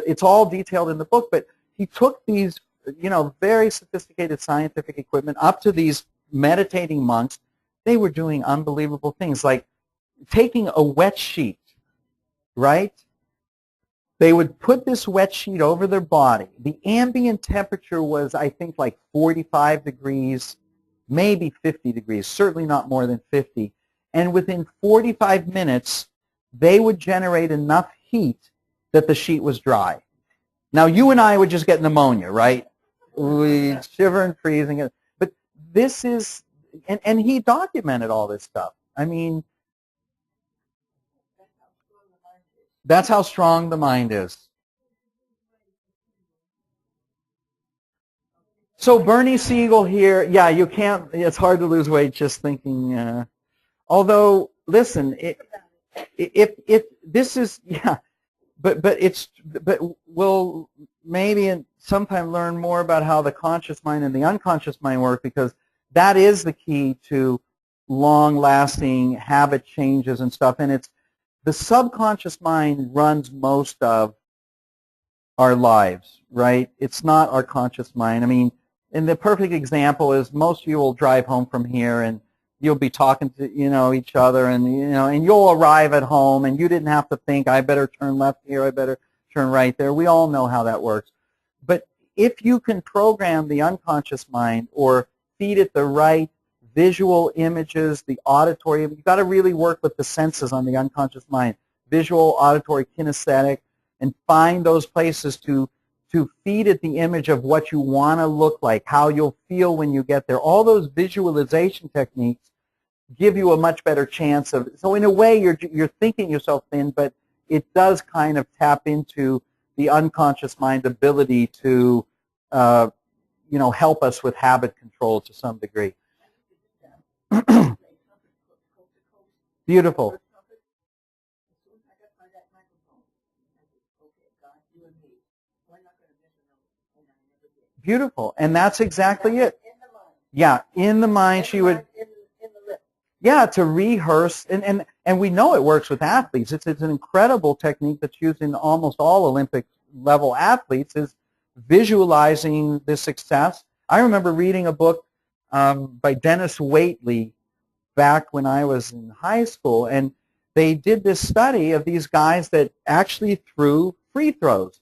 It's all detailed in the book, but he took these, very sophisticated scientific equipment up to these meditating monks. They were doing unbelievable things, like taking a wet sheet, right? They would put this wet sheet over their body. The ambient temperature was, I think, like 45 degrees, maybe 50 degrees, certainly not more than 50. And within 45 minutes, they would generate enough heat that the sheet was dry. Now, you and I would just get pneumonia, right? We shiver and freeze. But this is, and he documented all this stuff. I mean, that's how strong the mind is. So Bernie Siegel here, yeah, you can't, it's hard to lose weight just thinking, although, listen, if this is, yeah, but we'll maybe sometime learn more about how the conscious mind and the unconscious mind work, because that is the key to long-lasting habit changes and stuff. And it's the subconscious mind runs most of our lives, right? It's not our conscious mind. I mean, and the perfect example is most of you will drive home from here and you'll be talking to each other, and and you'll arrive at home and you didn't have to think, I better turn left here, I better turn right there. We all know how that works. But if you can program the unconscious mind or feed it the right visual images, the auditory, you've got to really work with the senses on the unconscious mind, visual, auditory, kinesthetic, and find those places to feed it the image of what you want to look like, how you'll feel when you get there. All those visualization techniques give you a much better chance of, so in a way you're thinking yourself thin, but it does kind of tap into the unconscious mind ability to help us with habit control to some degree. Beautiful. Beautiful, and that's exactly it. Yeah, in the mind she would. Yeah, to rehearse, and we know it works with athletes. It's an incredible technique that's used in almost all Olympic level athletes, is visualizing the success. I remember reading a book by Dennis Waitley back when I was in high school, and they did this study of these guys that actually threw free throws.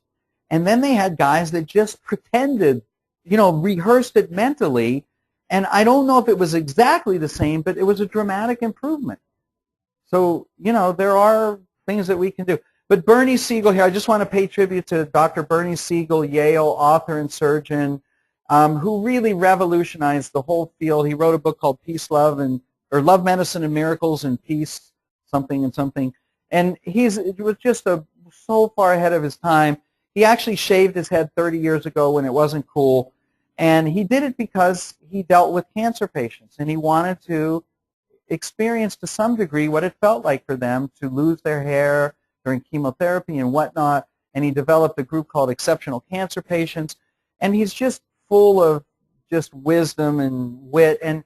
And then they had guys that just pretended, rehearsed it mentally. And I don't know if it was exactly the same, but it was a dramatic improvement. So, there are things that we can do. But Bernie Siegel here, I just want to pay tribute to Dr. Bernie Siegel, Yale author and surgeon, who really revolutionized the whole field. He wrote a book called Peace, Love, or Love, Medicine, and Miracles, and Peace, something and something. And it was just so far ahead of his time. He actually shaved his head 30 years ago when it wasn't cool, and he did it because he dealt with cancer patients, and he wanted to experience to some degree what it felt like for them to lose their hair during chemotherapy and whatnot, and he developed a group called Exceptional Cancer Patients, and he's just full of just wisdom and wit, and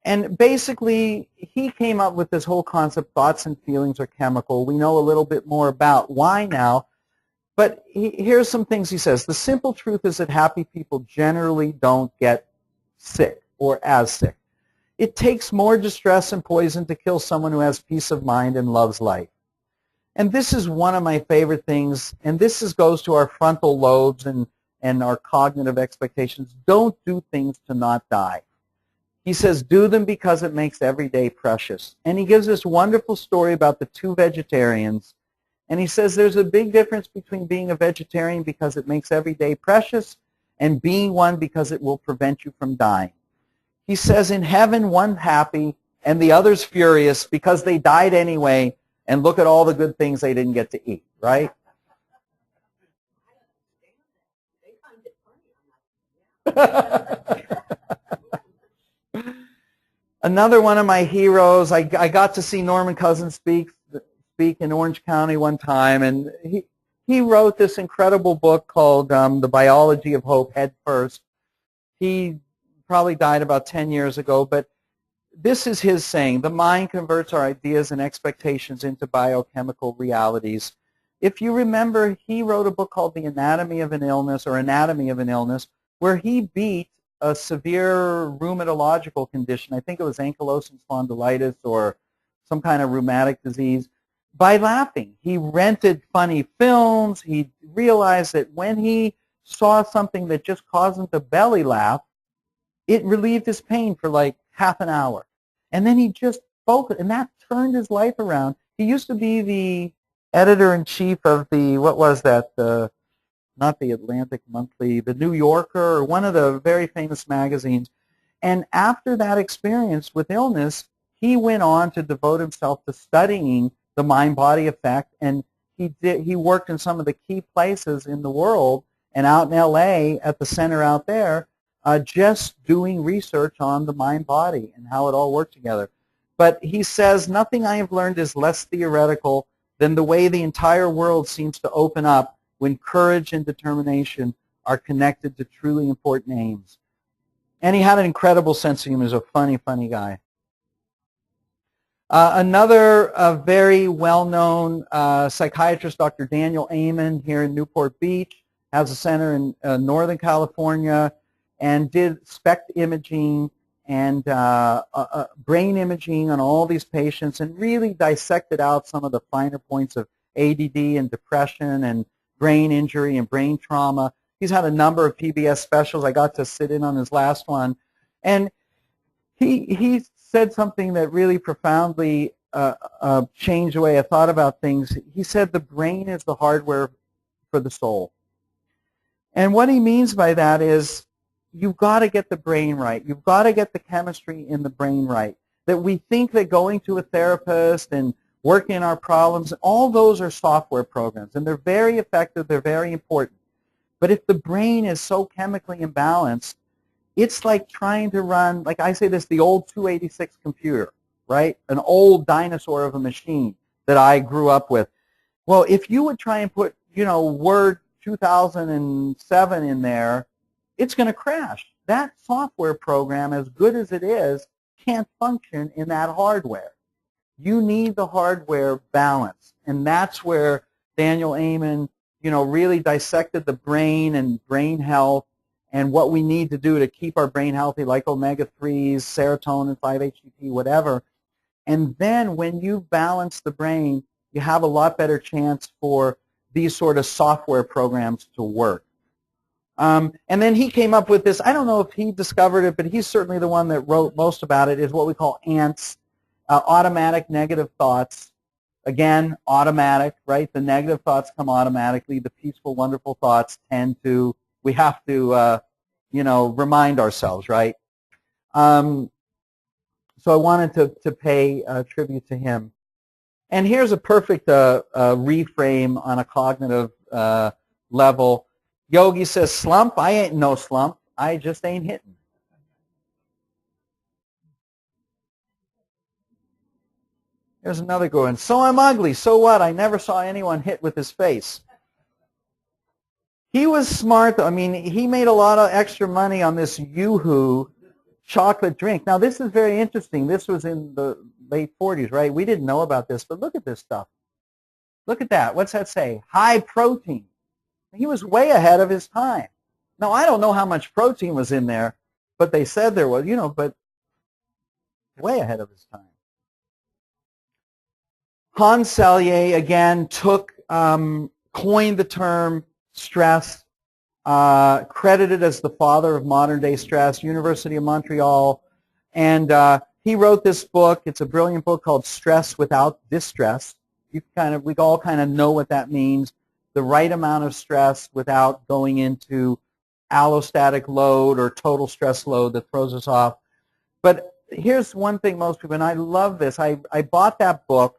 And basically, he came up with this whole concept, thoughts and feelings are chemical. We know a little bit more about why now. But here's some things he says. The simple truth is that happy people generally don't get sick or as sick. It takes more distress and poison to kill someone who has peace of mind and loves life. And this is one of my favorite things, and this goes to our frontal lobes and our cognitive expectations. Don't do things to not die. He says, do them because it makes every day precious. And he gives this wonderful story about the two vegetarians. And he says there's a big difference between being a vegetarian because it makes every day precious and being one because it will prevent you from dying. He says in heaven, one's happy and the other's furious because they died anyway, and look at all the good things they didn't get to eat, right? Another one of my heroes, I got to see Norman Cousins speak in Orange County one time, and he wrote this incredible book called The Biology of Hope, Head First. He probably died about 10 years ago, but this is his saying: the mind converts our ideas and expectations into biochemical realities. If you remember, he wrote a book called The Anatomy of an Illness, or Anatomy of an Illness, where he beat a severe rheumatological condition. I think it was ankylosing spondylitis or some kind of rheumatic disease, by laughing. He rented funny films. He realized that when he saw something that just caused him to belly laugh, it relieved his pain for like half an hour. And then he just focused, and that turned his life around. He used to be the editor-in-chief of the, what was that, not the Atlantic Monthly, the New Yorker, or one of the very famous magazines. And after that experience with illness, he went on to devote himself to studying the mind-body effect, and he worked in some of the key places in the world and out in LA at the center out there, just doing research on the mind-body and how it all worked together. But he says, nothing I have learned is less theoretical than the way the entire world seems to open up when courage and determination are connected to truly important aims. And he had an incredible sense of humor. He was a funny, funny guy. Another very well-known psychiatrist, Dr. Daniel Amen, here in Newport Beach, has a center in Northern California, and did SPECT imaging and brain imaging on all these patients, and really dissected out some of the finer points of ADD and depression and brain injury and brain trauma. He's had a number of PBS specials. I got to sit in on his last one. And he said something that really profoundly changed the way I thought about things. He said the brain is the hardware for the soul. And what he means by that is you've got to get the brain right. You've got to get the chemistry in the brain right. That we think that going to a therapist and working on our problems, all those are software programs, and they're very effective, they're very important. But if the brain is so chemically imbalanced, it's like trying to run, like I say this, the old 286 computer, right? An old dinosaur of a machine that I grew up with. Well, if you would try and put, Word 2007 in there, it's going to crash. That software program, as good as it is, can't function in that hardware. You need the hardware balance, and that's where Daniel Amen, really dissected the brain and brain health and what we need to do to keep our brain healthy, like omega-3s, serotonin, 5-HTP, whatever. And then when you balance the brain, you have a lot better chance for these sort of software programs to work. And then he came up with this, I don't know if he discovered it, but he's certainly the one that wrote most about it, is what we call ANTS, automatic negative thoughts. Again, automatic, right? The negative thoughts come automatically. The peaceful, wonderful thoughts we have to, remind ourselves, right? So I wanted to pay tribute to him. And here's a perfect reframe on a cognitive level. Yogi says, slump? I ain't no slump. I just ain't hitting. Here's another good one. So I'm ugly. So what? I never saw anyone hit with his face. He was smart. I mean, he made a lot of extra money on this Yoo-hoo chocolate drink. Now, this is very interesting. This was in the late 40s, right? We didn't know about this, but look at this stuff. Look at that. What's that say? High protein. He was way ahead of his time. Now, I don't know how much protein was in there, but they said there was, but way ahead of his time. Hans Selye, again, coined the term stress, credited as the father of modern-day stress, University of Montreal, and he wrote this book. It's a brilliant book called Stress Without Distress. We all kind of know what that means, the right amount of stress without going into allostatic load or total stress load that throws us off. But here's one thing most people, and I love this, I bought that book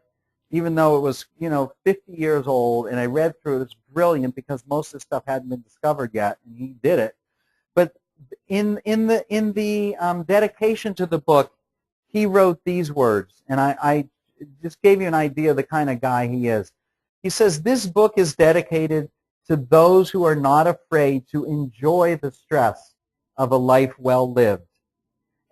even though it was 50 years old, and I read through it. It's brilliant because most of the stuff hadn't been discovered yet, and he did it. But in the dedication to the book, he wrote these words, and I just gave you an idea of the kind of guy he is. He says, "This book is dedicated to those who are not afraid to enjoy the stress of a life well lived,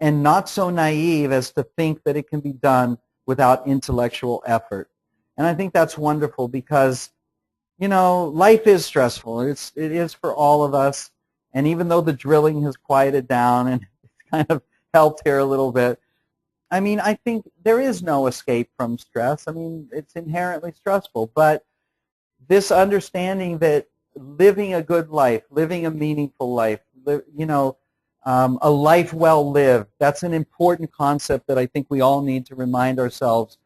and not so naive as to think that it can be done without intellectual effort." And I think that's wonderful because, life is stressful. It is for all of us. And even though the drilling has quieted down and it's kind of helped here a little bit, I think there is no escape from stress. It's inherently stressful. But this understanding that living a good life, living a meaningful life, a life well lived, that's an important concept that I think we all need to remind ourselves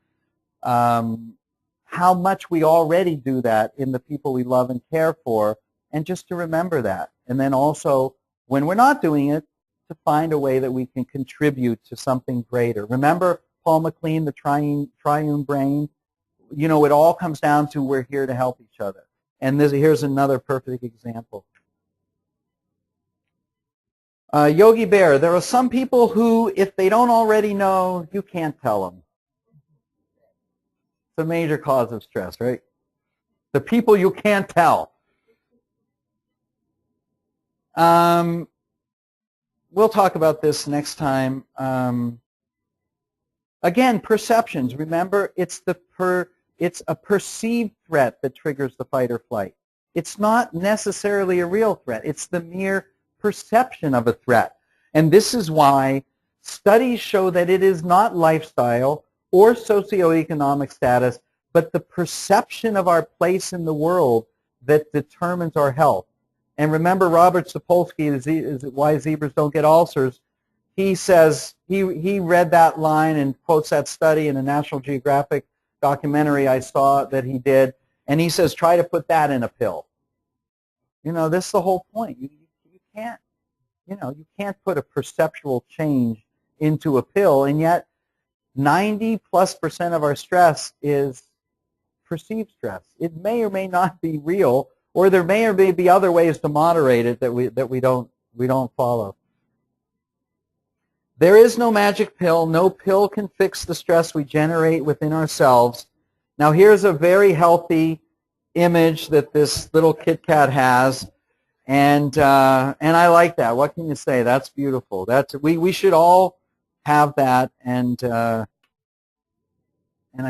how much we already do that in the people we love and care for, and just to remember that. And then also, when we're not doing it, to find a way that we can contribute to something greater. Remember Paul MacLean, the triune brain? It all comes down to we're here to help each other. And here's another perfect example. Yogi Bear, there are some people who, if they don't already know, you can't tell them. It's a major cause of stress, right? The people you can't tell. We'll talk about this next time. Again, perceptions. Remember, it's a perceived threat that triggers the fight or flight. It's not necessarily a real threat. It's the mere perception of a threat. And this is why studies show that it is not lifestyle or socioeconomic status, but the perception of our place in the world that determines our health. And remember Robert Sapolsky, Why Zebras Don't Get Ulcers, he says, he read that line and quotes that study in a National Geographic documentary I saw that he did, and he says, try to put that in a pill. This is the whole point. You can't, you can't put a perceptual change into a pill, and yet 90+% of our stress is perceived stress. It may or may not be real, or there may or may be other ways to moderate it that we don't follow. There is no magic pill. No pill can fix the stress we generate within ourselves. Now here's a very healthy image that this little Kit Kat has, and I like that. What can you say? That's beautiful. We should all have that, and I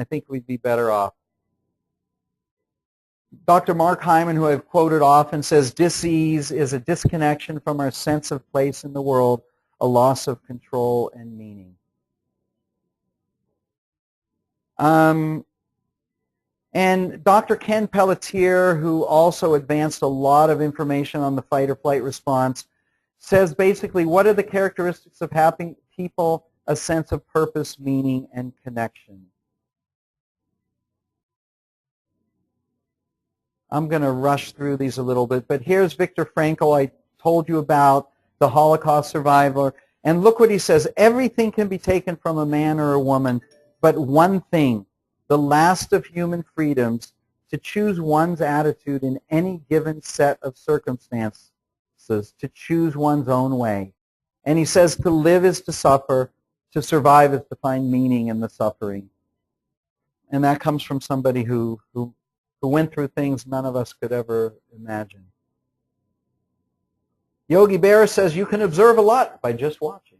think we'd be better off. Dr. Mark Hyman, who I've quoted often, says, "Dis-ease is a disconnection from our sense of place in the world, a loss of control and meaning." And Dr. Ken Pelletier, who also advanced a lot of information on the fight or flight response, says basically, what are the characteristics of happy people? A sense of purpose, meaning, and connection. I'm going to rush through these a little bit, but here's Viktor Frankl, I told you about, the Holocaust survivor. And look what he says: everything can be taken from a man or a woman, but one thing, the last of human freedoms, to choose one's attitude in any given set of circumstances, to choose one's own way. And he says to live is to suffer, to survive is to find meaning in the suffering. And that comes from somebody who went through things none of us could ever imagine. Yogi Berra says you can observe a lot by just watching.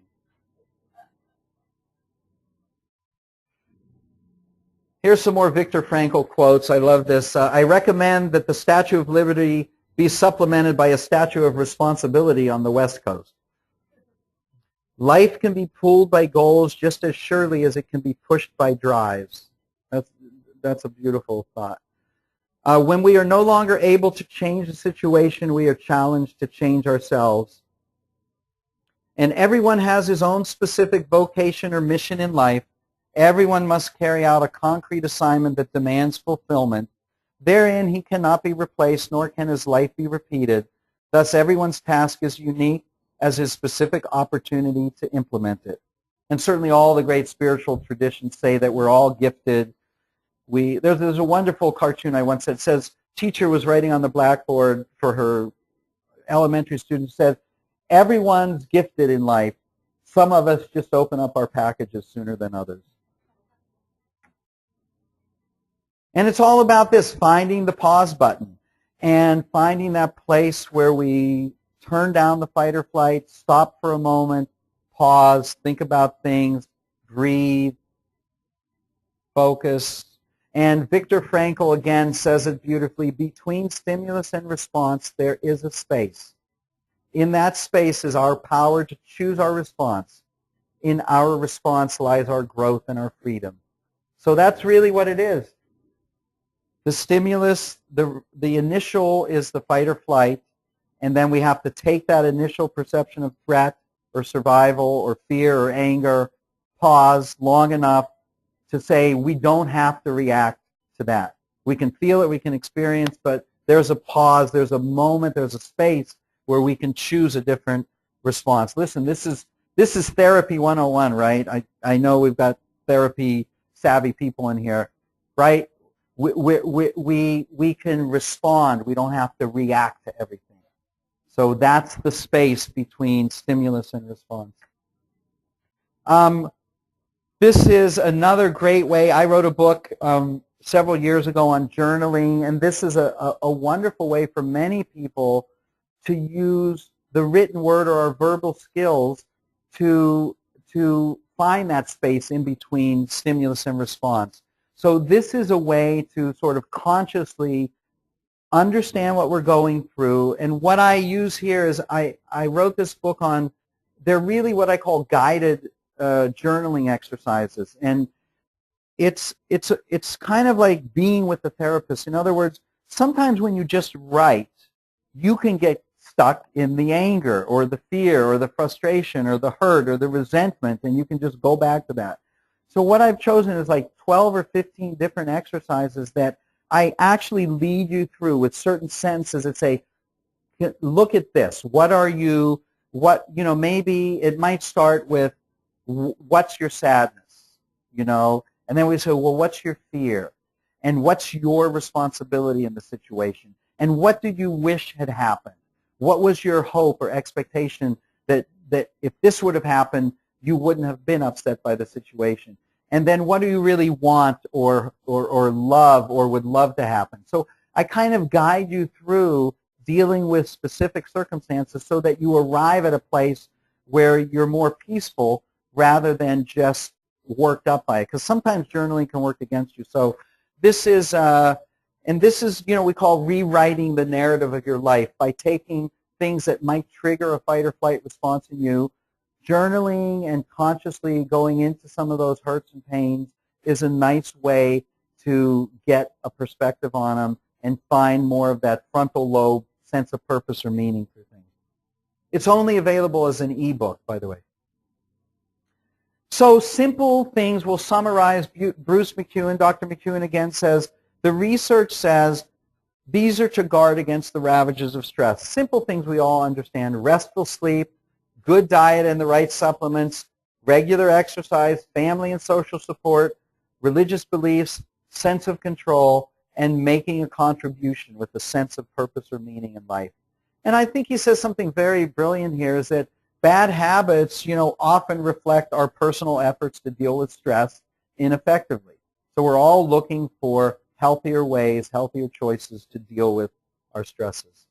Here's some more Viktor Frankl quotes. I love this. I recommend that the Statue of Liberty be supplemented by a Statue of Responsibility on the West Coast. Life can be pulled by goals just as surely as it can be pushed by drives. That's a beautiful thought. When we are no longer able to change the situation, we are challenged to change ourselves. And everyone has his own specific vocation or mission in life. Everyone must carry out a concrete assignment that demands fulfillment. Therein he cannot be replaced, nor can his life be repeated. Thus everyone's task is unique as his specific opportunity to implement it. And certainly all the great spiritual traditions say that we're all gifted. There's a wonderful cartoon I once said, says, teacher was writing on the blackboard for her elementary students, said, everyone's gifted in life. Some of us just open up our packages sooner than others. And it's all about this, finding the pause button and finding that place where we turn down the fight or flight, stop for a moment, pause, think about things, breathe, focus. And Viktor Frankl again says it beautifully, between stimulus and response there is a space. In that space is our power to choose our response. In our response lies our growth and our freedom. So that's really what it is. The stimulus, the initial is the fight or flight, and then we have to take that initial perception of threat or survival or fear or anger, pause long enough to say we don't have to react to that. We can feel it, we can experience, but there's a pause, there's a moment, there's a space where we can choose a different response. Listen, this is therapy 101, right? I know we've got therapy savvy people in here, right? We can respond. We don't have to react to everything. So that's the space between stimulus and response. This is another great way. I wrote a book several years ago on journaling, and this is a wonderful way for many people to use the written word or our verbal skills to find that space in between stimulus and response. So this is a way to sort of consciously understand what we're going through. And what I use here is I wrote this book on, they're really what I call guided journaling exercises. And it's kind of like being with the therapist. In other words, sometimes when you just write, you can get stuck in the anger or the fear or the frustration or the hurt or the resentment, and you can just go back to that. So what I've chosen is like 12 or 15 different exercises that I actually lead you through with certain sentences that say, look at this. Maybe it might start with, what's your sadness? And then we say, well, what's your fear? And what's your responsibility in the situation? And what did you wish had happened? What was your hope or expectation that if this would have happened, you wouldn't have been upset by the situation? And then what do you really want or love or would love to happen? So I kind of guide you through dealing with specific circumstances so that you arrive at a place where you're more peaceful rather than just worked up by it. Because sometimes journaling can work against you. So this is, we call rewriting the narrative of your life by taking things that might trigger a fight or flight response in you. Journaling and consciously going into some of those hurts and pains is a nice way to get a perspective on them and find more of that frontal lobe sense of purpose or meaning through things. It's only available as an ebook, by the way. So simple things will summarize. Bruce McEwen, Dr. McEwen again says, the research says these are to guard against the ravages of stress. Simple things we all understand: restful sleep, good diet and the right supplements, regular exercise, family and social support, religious beliefs, sense of control, and making a contribution with a sense of purpose or meaning in life. And I think he says something very brilliant here, is that bad habits, often reflect our personal efforts to deal with stress ineffectively. So we're all looking for healthier ways, healthier choices to deal with our stresses.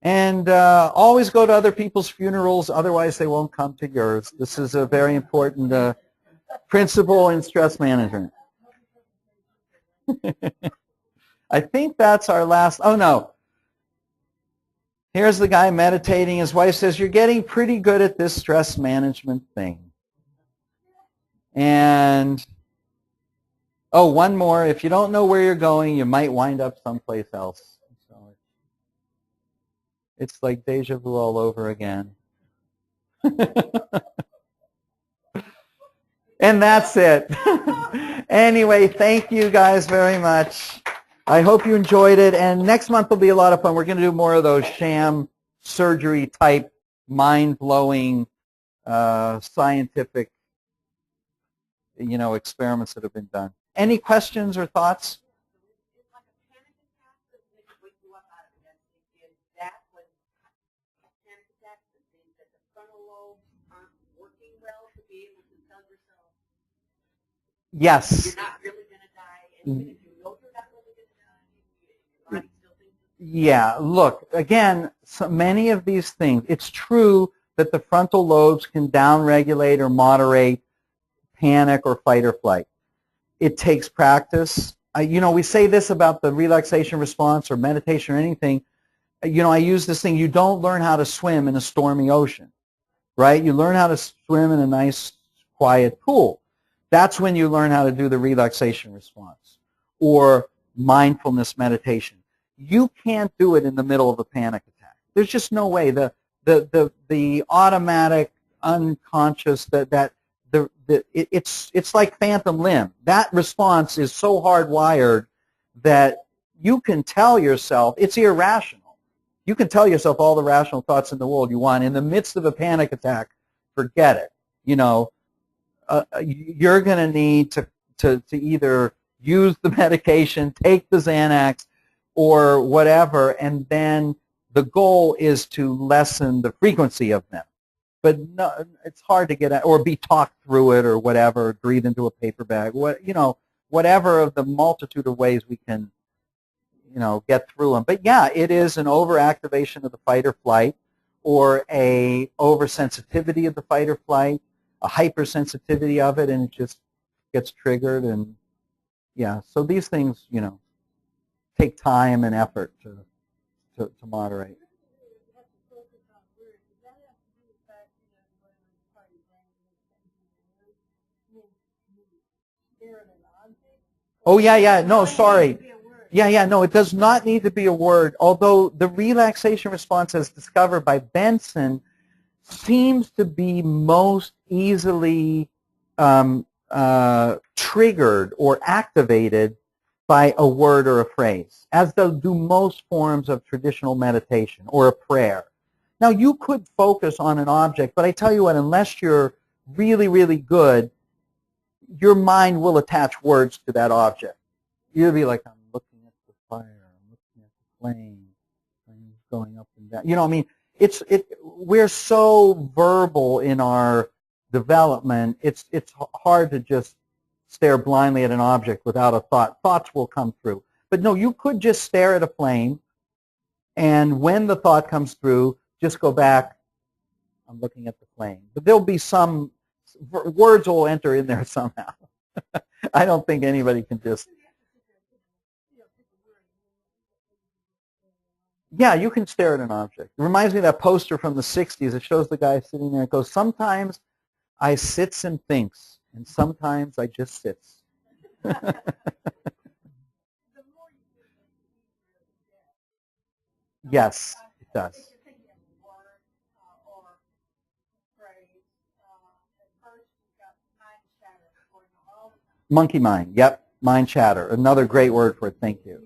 And always go to other people's funerals, otherwise they won't come to yours. This is a very important principle in stress management. I think that's our last. Oh, no. Here's the guy meditating. His wife says, you're getting pretty good at this stress management thing. And, oh, one more. If you don't know where you're going, you might wind up someplace else. So it's like deja vu all over again. And that's it. Anyway, thank you guys very much. I hope you enjoyed it. And next month will be a lot of fun. We're going to do more of those sham surgery type, mind-blowing, scientific, experiments that have been done. Any questions or thoughts? It's like a panic attack that makes wake you up out of it. Is that when panic attacks that means that the frontal lobes aren't working well to be able to tell yourself Yes. you're not really going to die, and even if you know you're not really going to die, your body still thinks. Yeah, look, again, so many of these things, it's true that the frontal lobes can downregulate or moderate panic or fight or flight. It takes practice. We say this about the relaxation response or meditation or anything. I use this thing, you don't learn how to swim in a stormy ocean, right? You learn how to swim in a nice, quiet pool. That's when you learn how to do the relaxation response or mindfulness meditation. You can't do it in the middle of a panic attack. There's just no way. The automatic, unconscious, it's like phantom limb. That response is so hardwired that you can tell yourself, it's irrational. You can tell yourself all the rational thoughts in the world you want. In the midst of a panic attack, forget it. You're going to need to either use the medication, take the Xanax, or whatever, and then the goal is to lessen the frequency of them. But no, it's hard to get at, or be talked through it, or whatever, breathe into a paper bag, whatever of the multitude of ways we can, get through them. But yeah, it is an overactivation of the fight or flight, or a oversensitivity of the fight or flight, a hypersensitivity of it, and it just gets triggered. And yeah, so these things, take time and effort to moderate. Oh, yeah, no, sorry. Yeah, no, it does not need to be a word, although the relaxation response as discovered by Benson seems to be most easily triggered or activated by a word or a phrase, as do most forms of traditional meditation or a prayer. Now, you could focus on an object, but I tell you what, unless you're really, really good, your mind will attach words to that object. You'll be like, I'm looking at the fire, I'm looking at the flame, flames going up and down. We're so verbal in our development, it's hard to just stare blindly at an object without a thought. Thoughts will come through. But no, you could just stare at a flame, and when the thought comes through, just go back, I'm looking at the flame. But there'll be some, words will enter in there somehow. I don't think anybody can just... Yeah, you can stare at an object. It reminds me of that poster from the 60s. It shows the guy sitting there. It goes, sometimes I sits and thinks, and sometimes I just sits. Yes, it does. Monkey mind, yep, mind chatter. Another great word for it, thank you.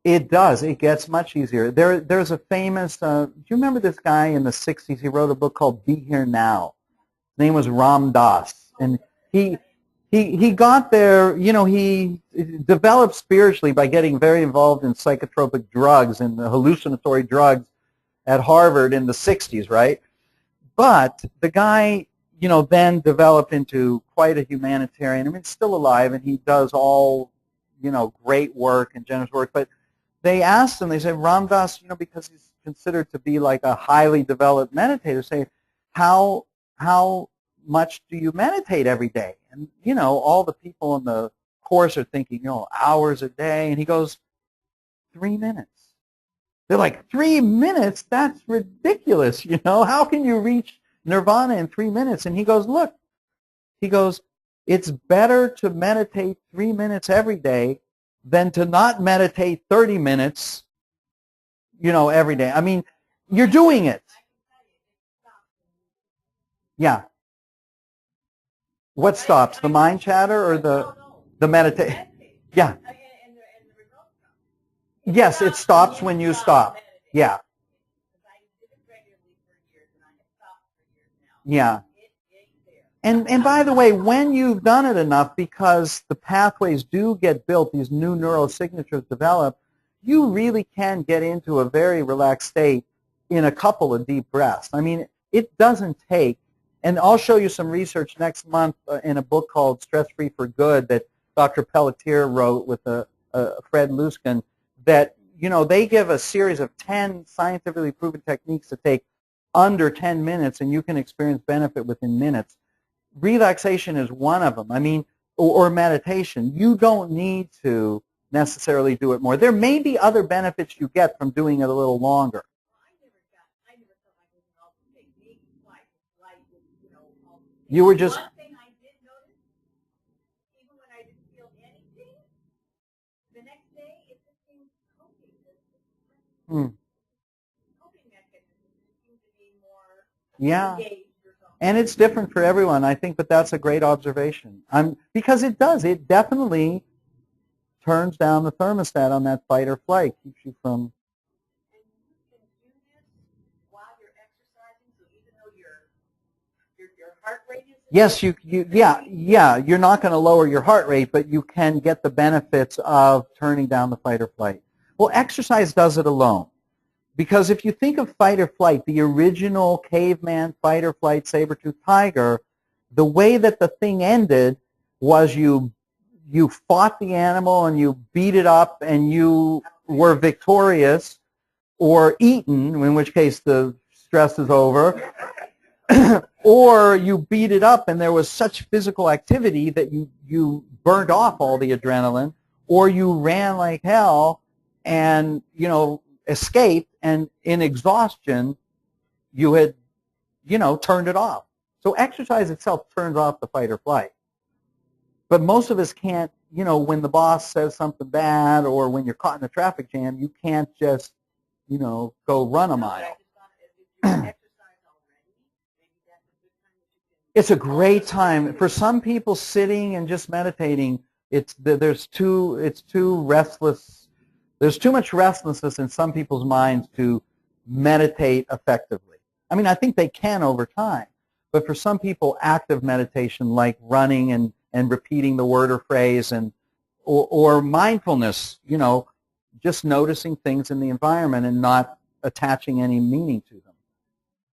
It does. It gets much easier. There's a famous, do you remember this guy in the 60s? He wrote a book called Be Here Now. His name was Ram Dass. And he got there, he developed spiritually by getting very involved in psychotropic drugs and the hallucinatory drugs at Harvard in the 60s, right? But the guy, then developed into quite a humanitarian. I mean, he's still alive, and he does all, great work and generous work. But they asked him, they said, Ram Dass, because he's considered to be like a highly developed meditator, say, how much do you meditate every day? And, all the people in the course are thinking, hours a day. And he goes, 3 minutes. They're like, 3 minutes? That's ridiculous, How can you reach nirvana in 3 minutes? And he goes, look, it's better to meditate 3 minutes every day than to not meditate 30 minutes, every day. I mean, you're doing it. Yeah. What stops? The mind chatter or the meditation? Yeah. Yes, it stops when you stop. Yeah. Yeah. And by the way, when you've done it enough, because the pathways do get built, these new neural signatures develop, you really can get into a very relaxed state in a couple of deep breaths. I mean, it doesn't take, and I'll show you some research next month in a book called Stress Free for Good that Dr. Pelletier wrote with Fred Luskin, that, they give a series of 10 scientifically proven techniques to take under 10 minutes, and you can experience benefit within minutes. Relaxation is one of them. I mean, or meditation. You don't need to necessarily do it more. There may be other benefits you get from doing it a little longer. You were just... One thing I did notice, even when I didn't feel anything, the next day it just seemed coping. Coping mechanism seemed to be more engaged. And it's different for everyone, I think, but that's a great observation. Because it does. It definitely turns down the thermostat on that fight or flight, keeps you from... And you can do this while you're exercising, so even though your heart rate is... Yes, you're not going to lower your heart rate, but you can get the benefits of turning down the fight or flight. Well, exercise does it alone. Because if you think of fight or flight, the original caveman fight or flight saber-toothed tiger, the way that the thing ended was you fought the animal and you beat it up and you were victorious, or eaten, in which case the stress is over, or you beat it up and there was such physical activity that you burned off all the adrenaline, or you ran like hell and, escaped, and in exhaustion, you had, turned it off. So exercise itself turns off the fight or flight. But most of us can't, when the boss says something bad or when you're caught in a traffic jam, you can't just, go run a mile. It's a great time. For some people, sitting and just meditating, there's too much restlessness in some people's minds to meditate effectively. I mean, I think they can over time. But for some people, active meditation like running and repeating the word or phrase or mindfulness, just noticing things in the environment and not attaching any meaning to them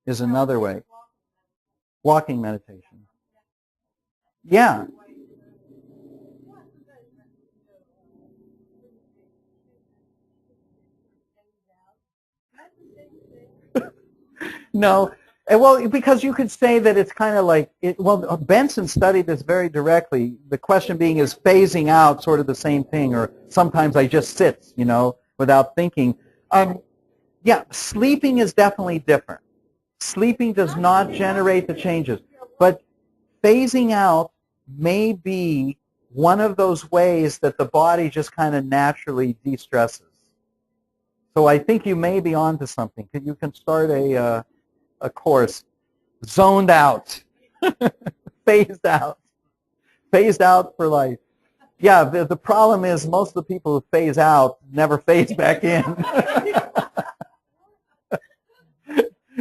is another way. Walking meditation. Yeah. No. Well, because you could say that it's kind of like, Benson studied this very directly. The question being, is phasing out sort of the same thing, or sometimes I just sit, without thinking. Yeah, sleeping is definitely different. Sleeping does not generate the changes. But phasing out may be one of those ways that the body just kind of naturally de-stresses. So I think you may be onto something. You can start a course, zoned out, phased out for life. Yeah, the problem is most of the people who phase out never phase back in.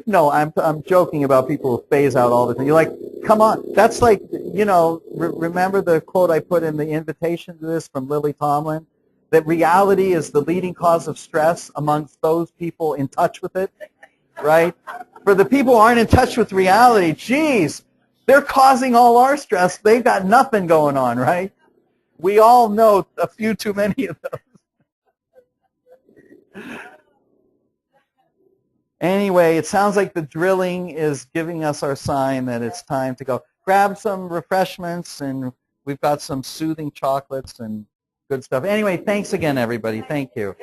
No, I'm joking about people who phase out all the time. You're like, come on. That's like, remember the quote I put in the invitation to this from Lily Tomlin? That reality is the leading cause of stress amongst those people in touch with it, right? For the people who aren't in touch with reality, geez, they're causing all our stress. They've got nothing going on, right? We all know a few too many of those. Anyway, it sounds like the drilling is giving us our sign that it's time to go. Grab some refreshments, and we've got some soothing chocolates and good stuff. Anyway, thanks again, everybody. Thank you.